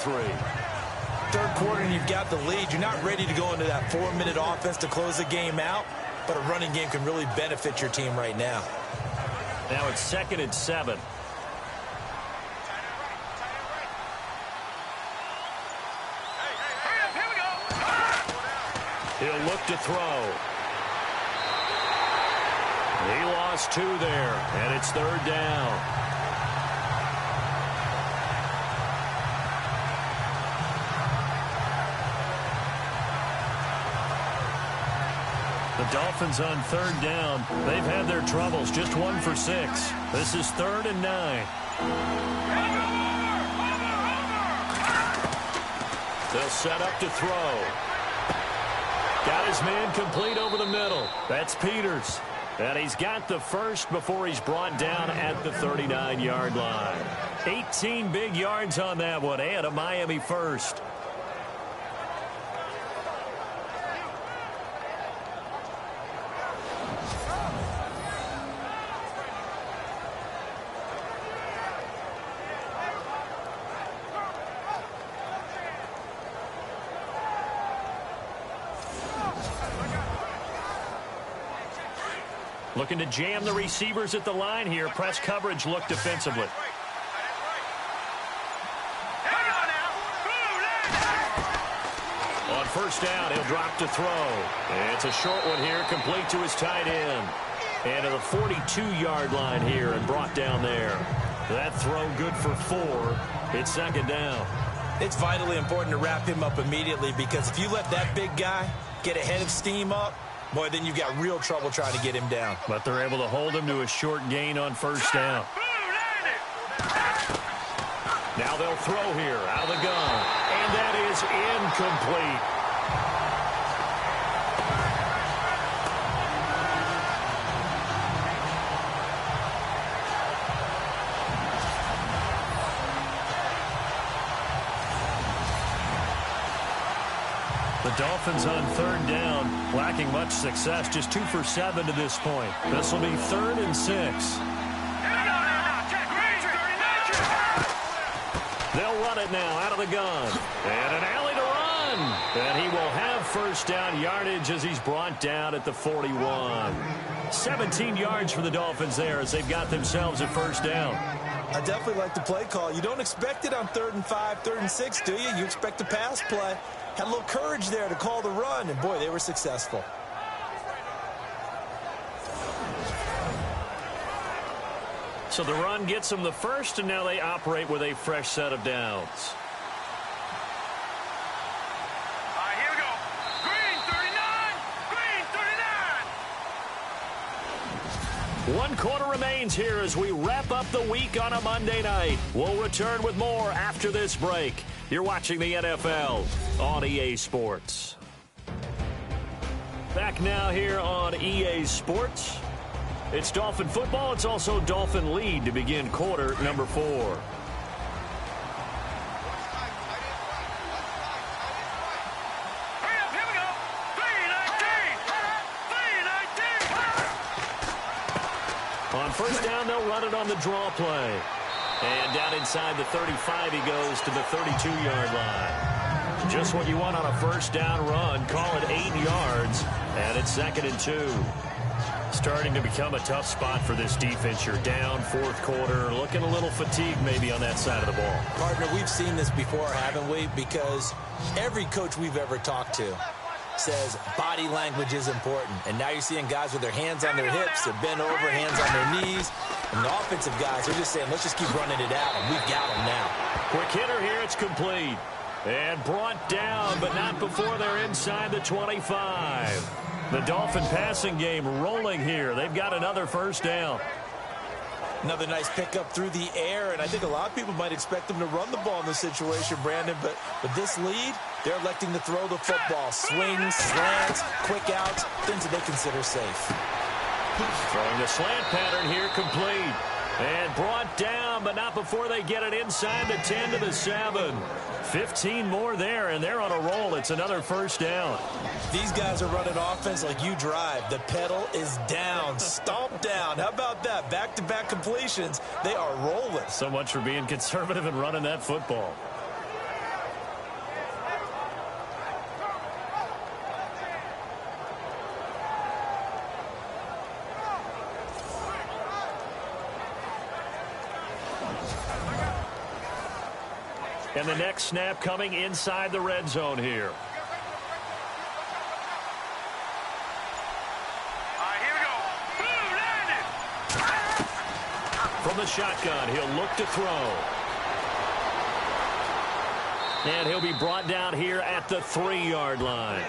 3rd quarter and you've got the lead. You're not ready to go into that 4-minute offense to close the game out, but a running game can really benefit your team right now. Now it's 2nd and 7. He'll look to throw. He lost 2 there, and it's 3rd down. The Dolphins on 3rd down. They've had their troubles. Just 1 for 6. This is 3rd and 9. They'll set up to throw. Got his man complete over the middle. That's Peters. And he's got the first before he's brought down at the 39-yard line. 18 big yards on that one, and a Miami first. Looking to jam the receivers at the line here. Press coverage look defensively. On first down, he'll drop to throw. It's a short one here, complete to his tight end. And to the 42-yard line here and brought down there. That throw good for 4. It's second down. It's vitally important to wrap him up immediately, because if you let that big guy get a head of steam up, boy, then you've got real trouble trying to get him down. But they're able to hold him to a short gain on first down. Now they'll throw here out of the gun. And that is incomplete. The Dolphins on third down, lacking much success, just 2 for 7 to this point. This will be 3rd and 6. They'll run it now out of the gun. And an alley to run. And he will have first down yardage as he's brought down at the 41. 17 yards for the Dolphins there as they've got themselves a first down. I definitely like the play call. You don't expect it on 3rd and 5, 3rd and 6, do you? You expect a pass play. Had a little courage there to call the run, and boy, they were successful. So the run gets them the first, and now they operate with a fresh set of downs. All right, here we go. Green 39. Green 39. 1 quarter remains here as we wrap up the week on a Monday night. We'll return with more after this break. You're watching the NFL on EA Sports. Back now here on EA Sports. It's Dolphin football. It's also Dolphin lead to begin quarter number 4. Hurry up, here we go. 3-19. 3-19. On first down, they'll run it on the draw play. And down inside the 35, he goes to the 32-yard line. Just what you want on a first down run. Call it 8 yards, and it's 2nd and 2. Starting to become a tough spot for this defense. You're down 4th quarter, looking a little fatigued maybe on that side of the ball. Partner, we've seen this before, haven't we? Because every coach we've ever talked to says body language is important. And now you're seeing guys with their hands on their hips, they're bent over, hands on their knees. And the offensive guys are just saying, let's just keep running it out, and we've got them now. Quick hitter here, it's complete. And brought down, but not before they're inside the 25. The Dolphin passing game rolling here. They've got another first down. Another nice pickup through the air, and I think a lot of people might expect them to run the ball in this situation, Brandon, but with this lead, they're electing to throw the football. Swings, slants, quick outs, things that they consider safe. Throwing the slant pattern here, complete. And brought down, but not before they get it inside the 10 to the 7. 15 more there, and they're on a roll. It's another first down. These guys are running offense like you drive. The pedal is down, stomp down. How about that? Back-to-back completions. They are rolling. So much for being conservative and running that football. And the next snap coming inside the red zone here. All right, here we go. Boom, landed. From the shotgun, he'll look to throw. And he'll be brought down here at the 3-yard line.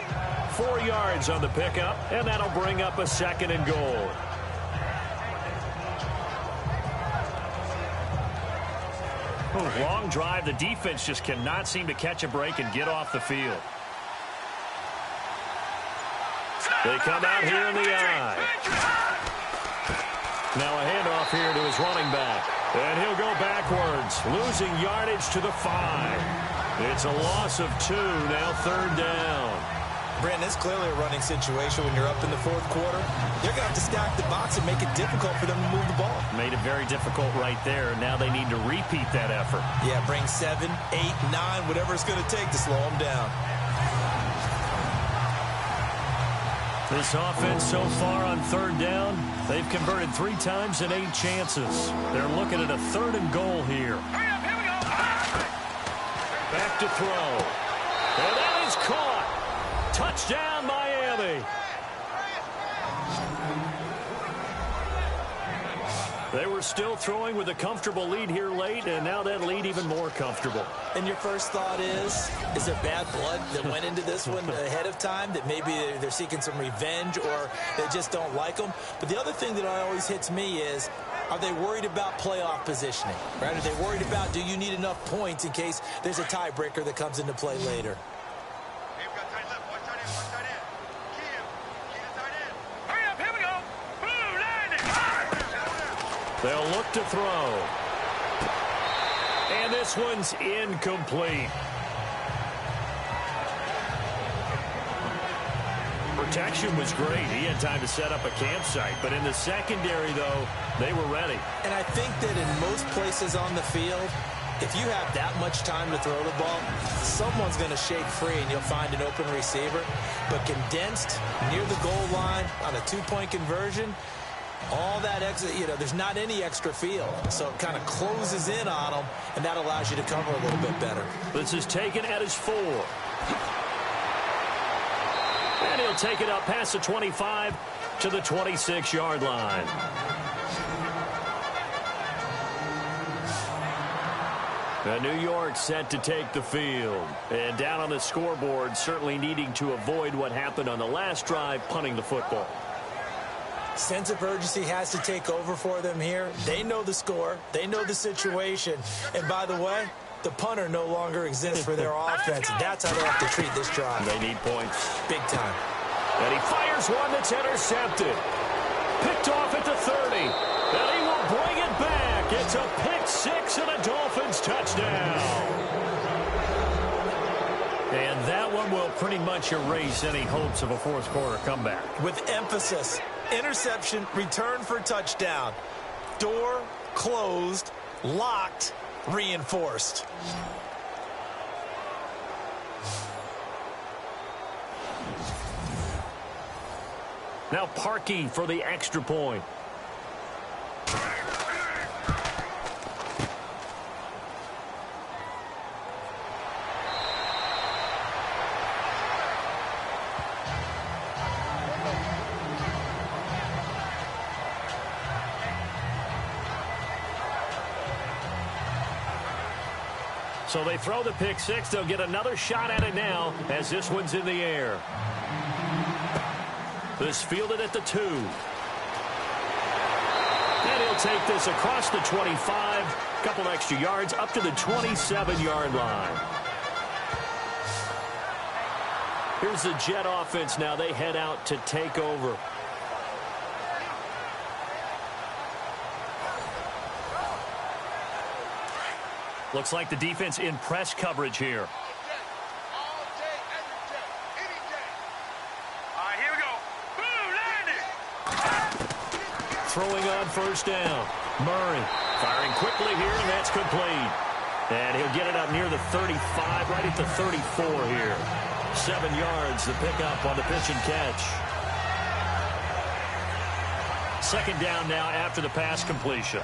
4 yards on the pickup, and that'll bring up a 2nd and goal. Long drive. The defense just cannot seem to catch a break and get off the field. They come out here in the eye. Now a handoff here to his running back. And he'll go backwards, losing yardage to the 5. It's a loss of 2, now 3rd down. Brandon, it's clearly a running situation when you're up in the 4th quarter. They're going to have to stack the box and make it difficult for them to move the ball. Made it very difficult right there. Now they need to repeat that effort. Yeah, bring 7, 8, 9, whatever it's going to take to slow them down. This offense so far on 3rd down, they've converted 3 times in 8 chances. They're looking at a 3rd and goal here. Back to throw. And that is caught. Touchdown, Miami. They were still throwing with a comfortable lead here late, and now that lead even more comfortable. And your first thought is there bad blood that went into this one ahead of time, that maybe they're seeking some revenge or they just don't like them? But the other thing that always hits me is, are they worried about playoff positioning? Right? Are they worried about, do you need enough points in case there's a tiebreaker that comes into play later? They'll look to throw. And this one's incomplete. Protection was great. He had time to set up a campsite. But in the secondary, though, they were ready. And I think that in most places on the field, if you have that much time to throw the ball, someone's going to shake free and you'll find an open receiver. But condensed near the goal line on a 2-point conversion, all that extra, there's not any extra field. So it kind of closes in on them, and that allows you to cover a little bit better. This is taken at his 4. And he'll take it up past the 25 to the 26-yard line. New York set to take the field. And down on the scoreboard, certainly needing to avoid what happened on the last drive, punting the football. Sense of urgency has to take over for them here. They know the score. They know the situation. And by the way, the punter no longer exists for their offense. That's how they have to treat this drive. They need points. Big time. And he fires one that's intercepted. Picked off at the 30. And he will bring it back. It's a pick 6 and a Dolphins touchdown. And that one will pretty much erase any hopes of a 4th quarter comeback. With emphasis. Interception, return for touchdown. Door closed, locked, reinforced. Now Parkey for the extra point. So they throw the pick 6. They'll get another shot at it now as this one's in the air. This fielded at the 2. And he'll take this across the 25. Couple extra yards up to the 27-yard line. Here's the Jet offense now. They head out to take over. Looks like the defense in press coverage here. Throwing on 1st down. Murray firing quickly here, and that's complete. And he'll get it up near the 35, right at the 34 here. 7 yards to pick up on the pitch and catch. 2nd down now after the pass completion.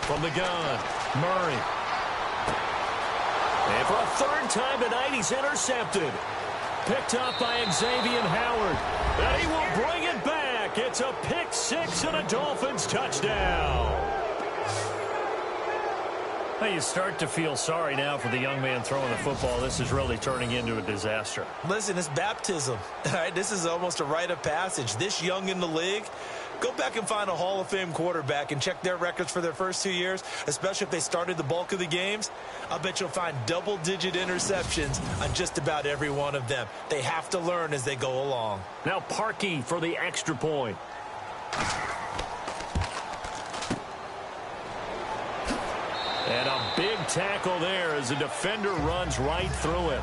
From the gun, Murray. And for a 3rd time tonight, he's intercepted. Picked up by Xavier Howard. And he will bring it back. It's a pick 6 and a Dolphins touchdown. Well, you start to feel sorry now for the young man throwing the football. This is really turning into a disaster. Listen, it's baptism. All right, this is almost a rite of passage. This young in the league, Go back and find a Hall of Fame quarterback and check their records for their first 2 years, especially if they started the bulk of the games. I'll bet you'll find double-digit interceptions on just about every one of them. They have to learn as they go along. Now Parkey for the extra point. And a big tackle there as the defender runs right through him.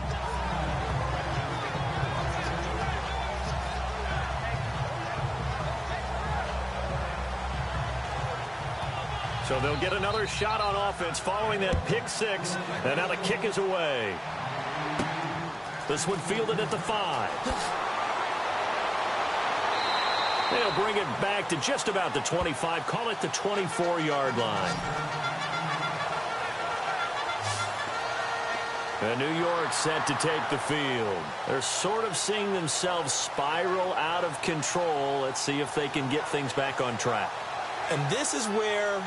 So they'll get another shot on offense following that pick six. And now the kick is away. This one fielded at the 5. They'll bring it back to just about the 25. Call it the 24-yard line. And New York set to take the field. They're sort of seeing themselves spiral out of control. Let's see if they can get things back on track. And this is where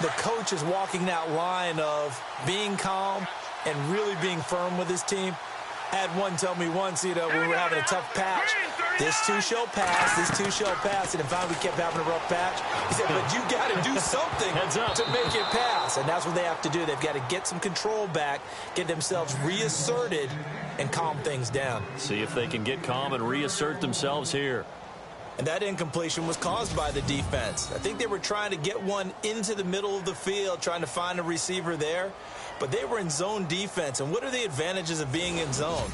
the coach is walking that line of being calm and really being firm with his team. I had one tell me once, we were having a tough patch. This too shall pass, this too shall pass. And if we kept having a rough patch, he said, but you got to do something to make it pass. And that's what they have to do. They've got to get some control back, get themselves reasserted, and calm things down. See if they can get calm and reassert themselves here. And that incompletion was caused by the defense. I think they were trying to get one into the middle of the field, trying to find a receiver there. But they were in zone defense. And what are the advantages of being in zone?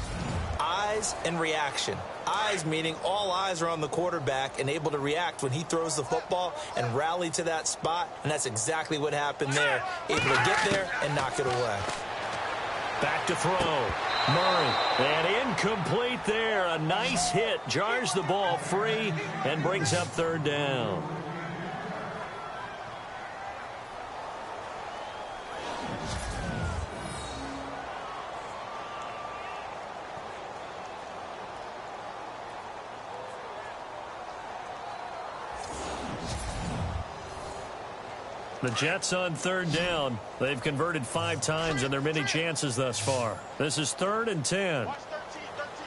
Eyes and reaction. Eyes meaning all eyes are on the quarterback and able to react when he throws the football and rally to that spot. And that's exactly what happened there. Able to get there and knock it away. Back to throw. Murray. And incomplete there. A nice hit. Jars the ball free and brings up third down. The Jets on third down. They've converted 5 times in their many chances thus far. This is 3rd and 10. Here we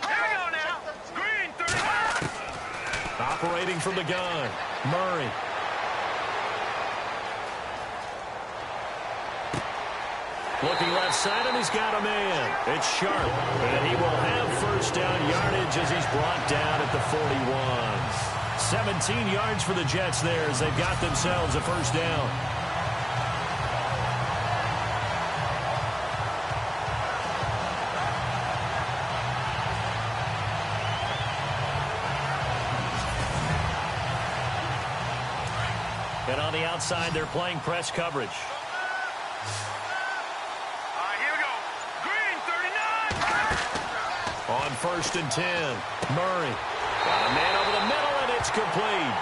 go now. Green, 35. Operating from the gun. Murray. Looking left side, and he's got a man. It's Sharp. And he will have first down yardage as he's brought down at the 41. 17 yards for the Jets there as they've got themselves a first down. And on the outside, they're playing press coverage. Here we go. Green, 39. On 1st and 10, Murray. Got a man over the middle, and it's complete.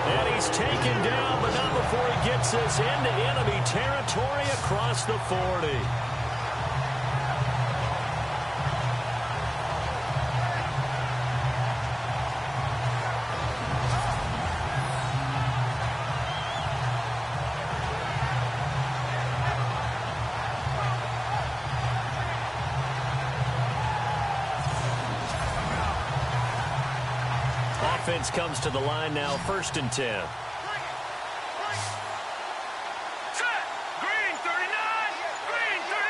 And he's taken down, but not before he gets us into enemy territory across the 40. Offense comes to the line now, 1st and 10. Set. Green, 39. Green, 39.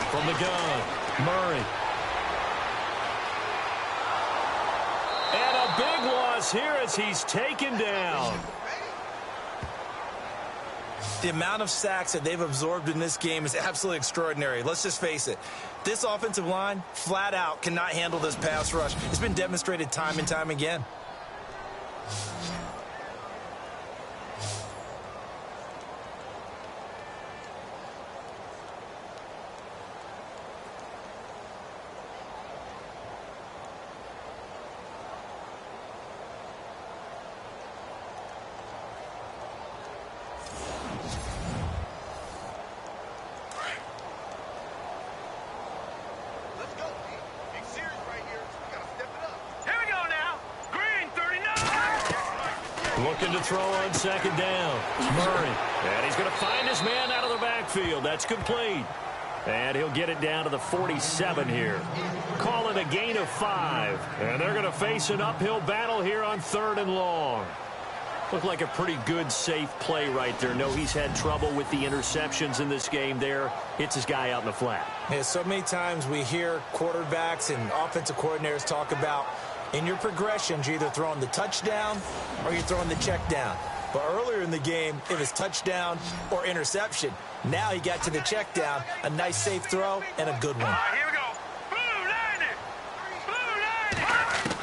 From the gun, Murray. And a big loss here as he's taken down. The amount of sacks that they've absorbed in this game is absolutely extraordinary. Let's just face it. This offensive line, flat out, cannot handle this pass rush. It's been demonstrated time and time again. Looking to throw on 2nd down. Murray. And he's going to find his man out of the backfield. That's complete. And he'll get it down to the 47 here. Call it a gain of 5. And they're going to face an uphill battle here on 3rd and long. Looked like a pretty good, safe play right there. No, he's had trouble with the interceptions in this game there. Hits his guy out in the flat. Yeah, so many times we hear quarterbacks and offensive coordinators talk about in your progressions, you're either throwing the touchdown or you're throwing the check down. But earlier in the game, it was touchdown or interception. Now he got to the check down, a nice safe throw, and a good one. Here we go. Blue 90. Blue 90.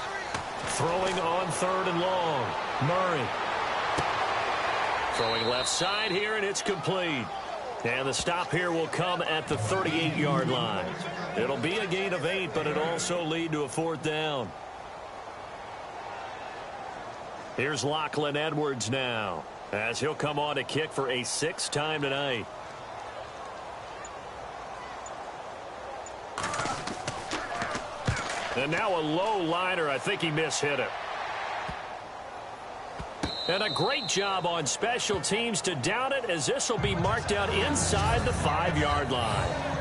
Throwing on 3rd and long. Murray. Throwing left side here, and it's complete. And the stop here will come at the 38-yard line. It'll be a gain of 8, but it'll also lead to a 4th down. Here's Lachlan Edwards now, as he'll come on to kick for a 6th time tonight. And now a low liner. I think he mishit it. And a great job on special teams to down it, as this will be marked out inside the 5-yard line.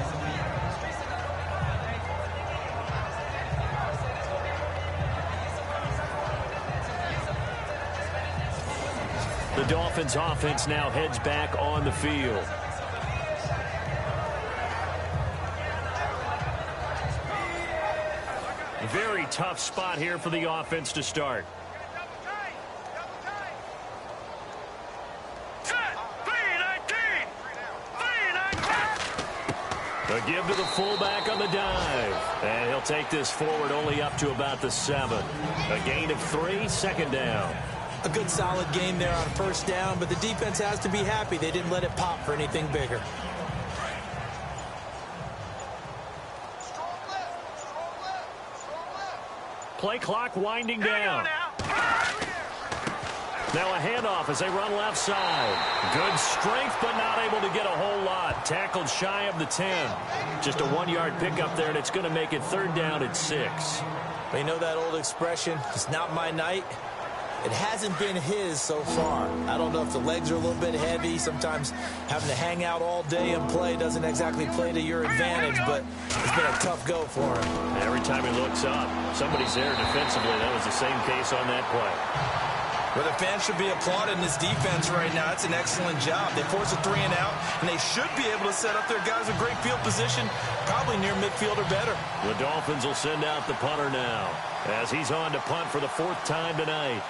The Dolphins offense now heads back on the field. Very tough spot here for the offense to start. A give to the fullback on the dive. And he'll take this forward only up to about the 7. A gain of 3, 2nd down. A good solid game there on 1st down, but the defense has to be happy they didn't let it pop for anything bigger. Play clock winding down. Now a handoff as they run left side. Good strength, but not able to get a whole lot. Tackled shy of the 10. Just a 1-yard pickup there, and it's going to make it 3rd down at 6. They know that old expression, it's not my night. It hasn't been his so far. I don't know if the legs are a little bit heavy. Sometimes having to hang out all day and play doesn't exactly play to your advantage, but it's been a tough go for him. Every time he looks up, somebody's there defensively. That was the same case on that play. Well, the fans should be applauding this defense right now. It's an excellent job. They force a 3 and out, and they should be able to set up their guys in great field position, probably near midfield or better. The Dolphins will send out the punter now, as he's on to punt for the 4th time tonight.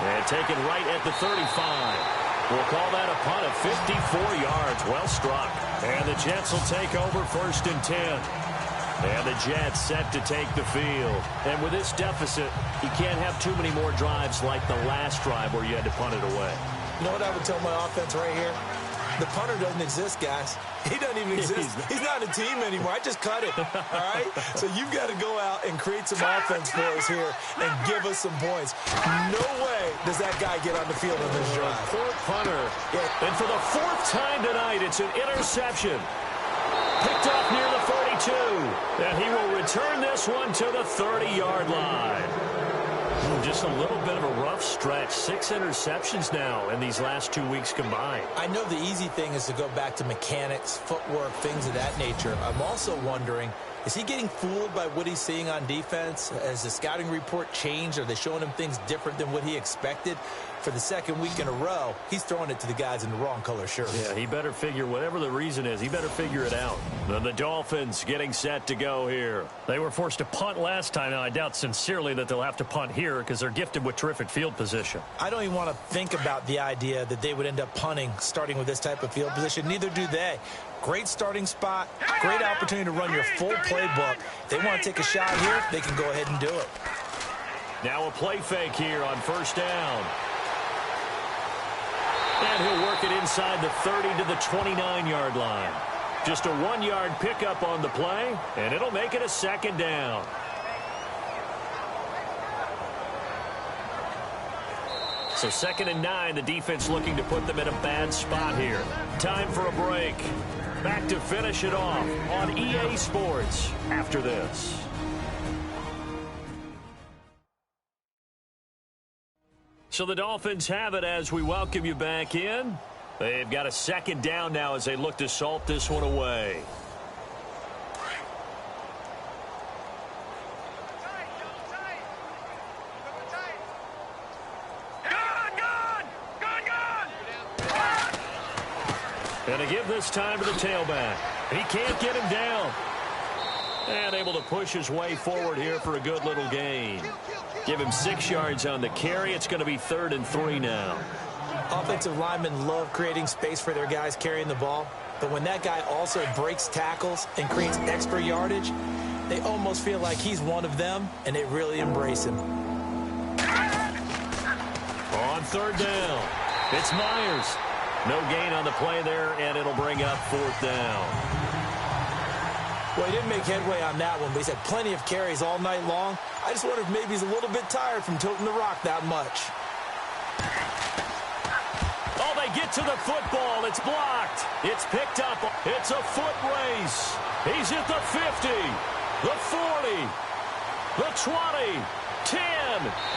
And taken right at the 35. We'll call that a punt of 54 yards. Well struck. And the Jets will take over 1st and 10. And the Jets set to take the field. And with this deficit, you can't have too many more drives like the last drive where you had to punt it away. You know what I would tell my offense right here? The punter doesn't exist, guys. He doesn't even exist. He's not a team anymore. I just cut it, all right? So you've got to go out and create some offense for us here and give us some points. No way does that guy get on the field on this drive. Poor punter. Yeah. And for the 4th time tonight, it's an interception. Picked off near the 42. And he will return this one to the 30-yard line. Just a little bit of a rough stretch. 6 interceptions now in these last 2 weeks combined. I know the easy thing is to go back to mechanics, footwork, things of that nature. I'm also wondering, is he getting fooled by what he's seeing on defense? Has the scouting report changed? Are they showing him things different than what he expected? For the 2nd week in a row, he's throwing it to the guys in the wrong color shirts. Yeah, he better figure, whatever the reason is, he better figure it out. The Dolphins getting set to go here. They were forced to punt last time. Now, I doubt sincerely that they'll have to punt here because they're gifted with terrific field position. I don't even want to think about the idea that they would end up punting starting with this type of field position. Neither do they. Great starting spot, great opportunity to run your full playbook. If they want to take a shot here, they can go ahead and do it. Now a play fake here on 1st down. And he'll work it inside the 30 to the 29-yard line. Just a 1-yard pickup on the play, and it'll make it a 2nd down. So 2nd and 9, the defense looking to put them in a bad spot here. Time for a break. Back to finish it off on EA Sports after this. So the Dolphins have it as we welcome you back in. They've got a second down now as they look to salt this one away. And to give this time to the tailback. He can't get him down. And able to push his way forward here for a good little gain. Give him 6 yards on the carry. It's going to be 3rd and 3 now. Offensive linemen love creating space for their guys carrying the ball. But when that guy also breaks tackles and creates extra yardage, they almost feel like he's one of them, and they really embrace him. On 3rd down, it's Myers. No gain on the play there, and it'll bring up 4th down. Well, he didn't make headway on that one, but he's had plenty of carries all night long. I just wonder if maybe he's a little bit tired from toting the rock that much. Oh, they get to the football. It's blocked. It's picked up. It's a foot race. He's at the 50, the 40, the 20, 10.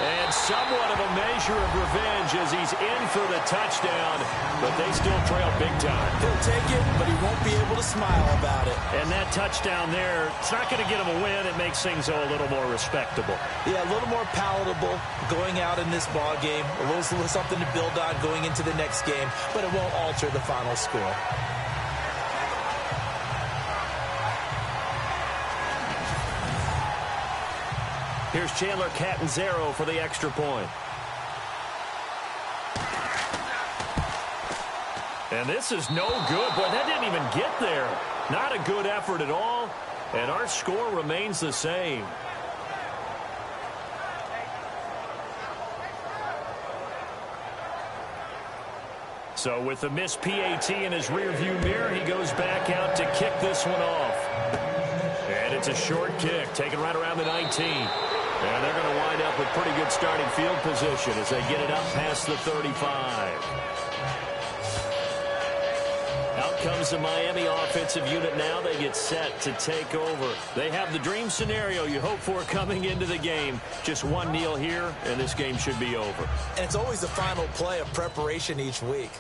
And somewhat of a measure of revenge as he's in for the touchdown, but they still trail big time. He'll take it, but he won't be able to smile about it. And that touchdown there, it's not going to get him a win. It makes things a little more respectable. Yeah, a little more palatable going out in this ball game. A little something to build on going into the next game, but it won't alter the final score. Here's Chandler Catanzaro for the extra point. And this is no good. Boy, that didn't even get there. Not a good effort at all. And our score remains the same. So with the missed PAT in his rearview mirror, he goes back out to kick this one off. And it's a short kick, taken right around the 19. And they're going to wind up with pretty good starting field position as they get it up past the 35. Out comes the Miami offensive unit now. They get set to take over. They have the dream scenario you hope for coming into the game. Just one kneel here, and this game should be over. And it's always the final play of preparation each week.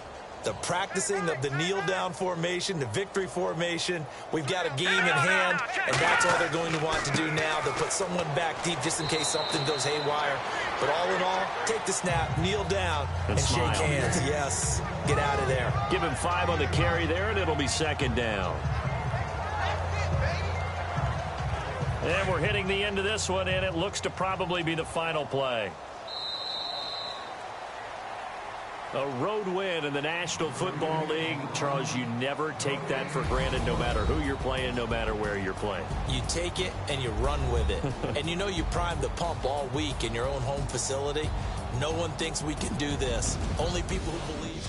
The practicing of the kneel-down formation, the victory formation. We've got a game in hand, and that's all they're going to want to do now. They'll put someone back deep just in case something goes haywire. But all in all, take the snap, kneel down, and shake hands. Yes, get out of there. Give him 5 on the carry there, and it'll be 2nd down. And we're hitting the end of this one, and it looks to probably be the final play. A road win in the National Football League. Charles, you never take that for granted no matter who you're playing, no matter where you're playing. You take it and you run with it. And you know you primed the pump all week in your own home facility. No one thinks we can do this. Only people who believe.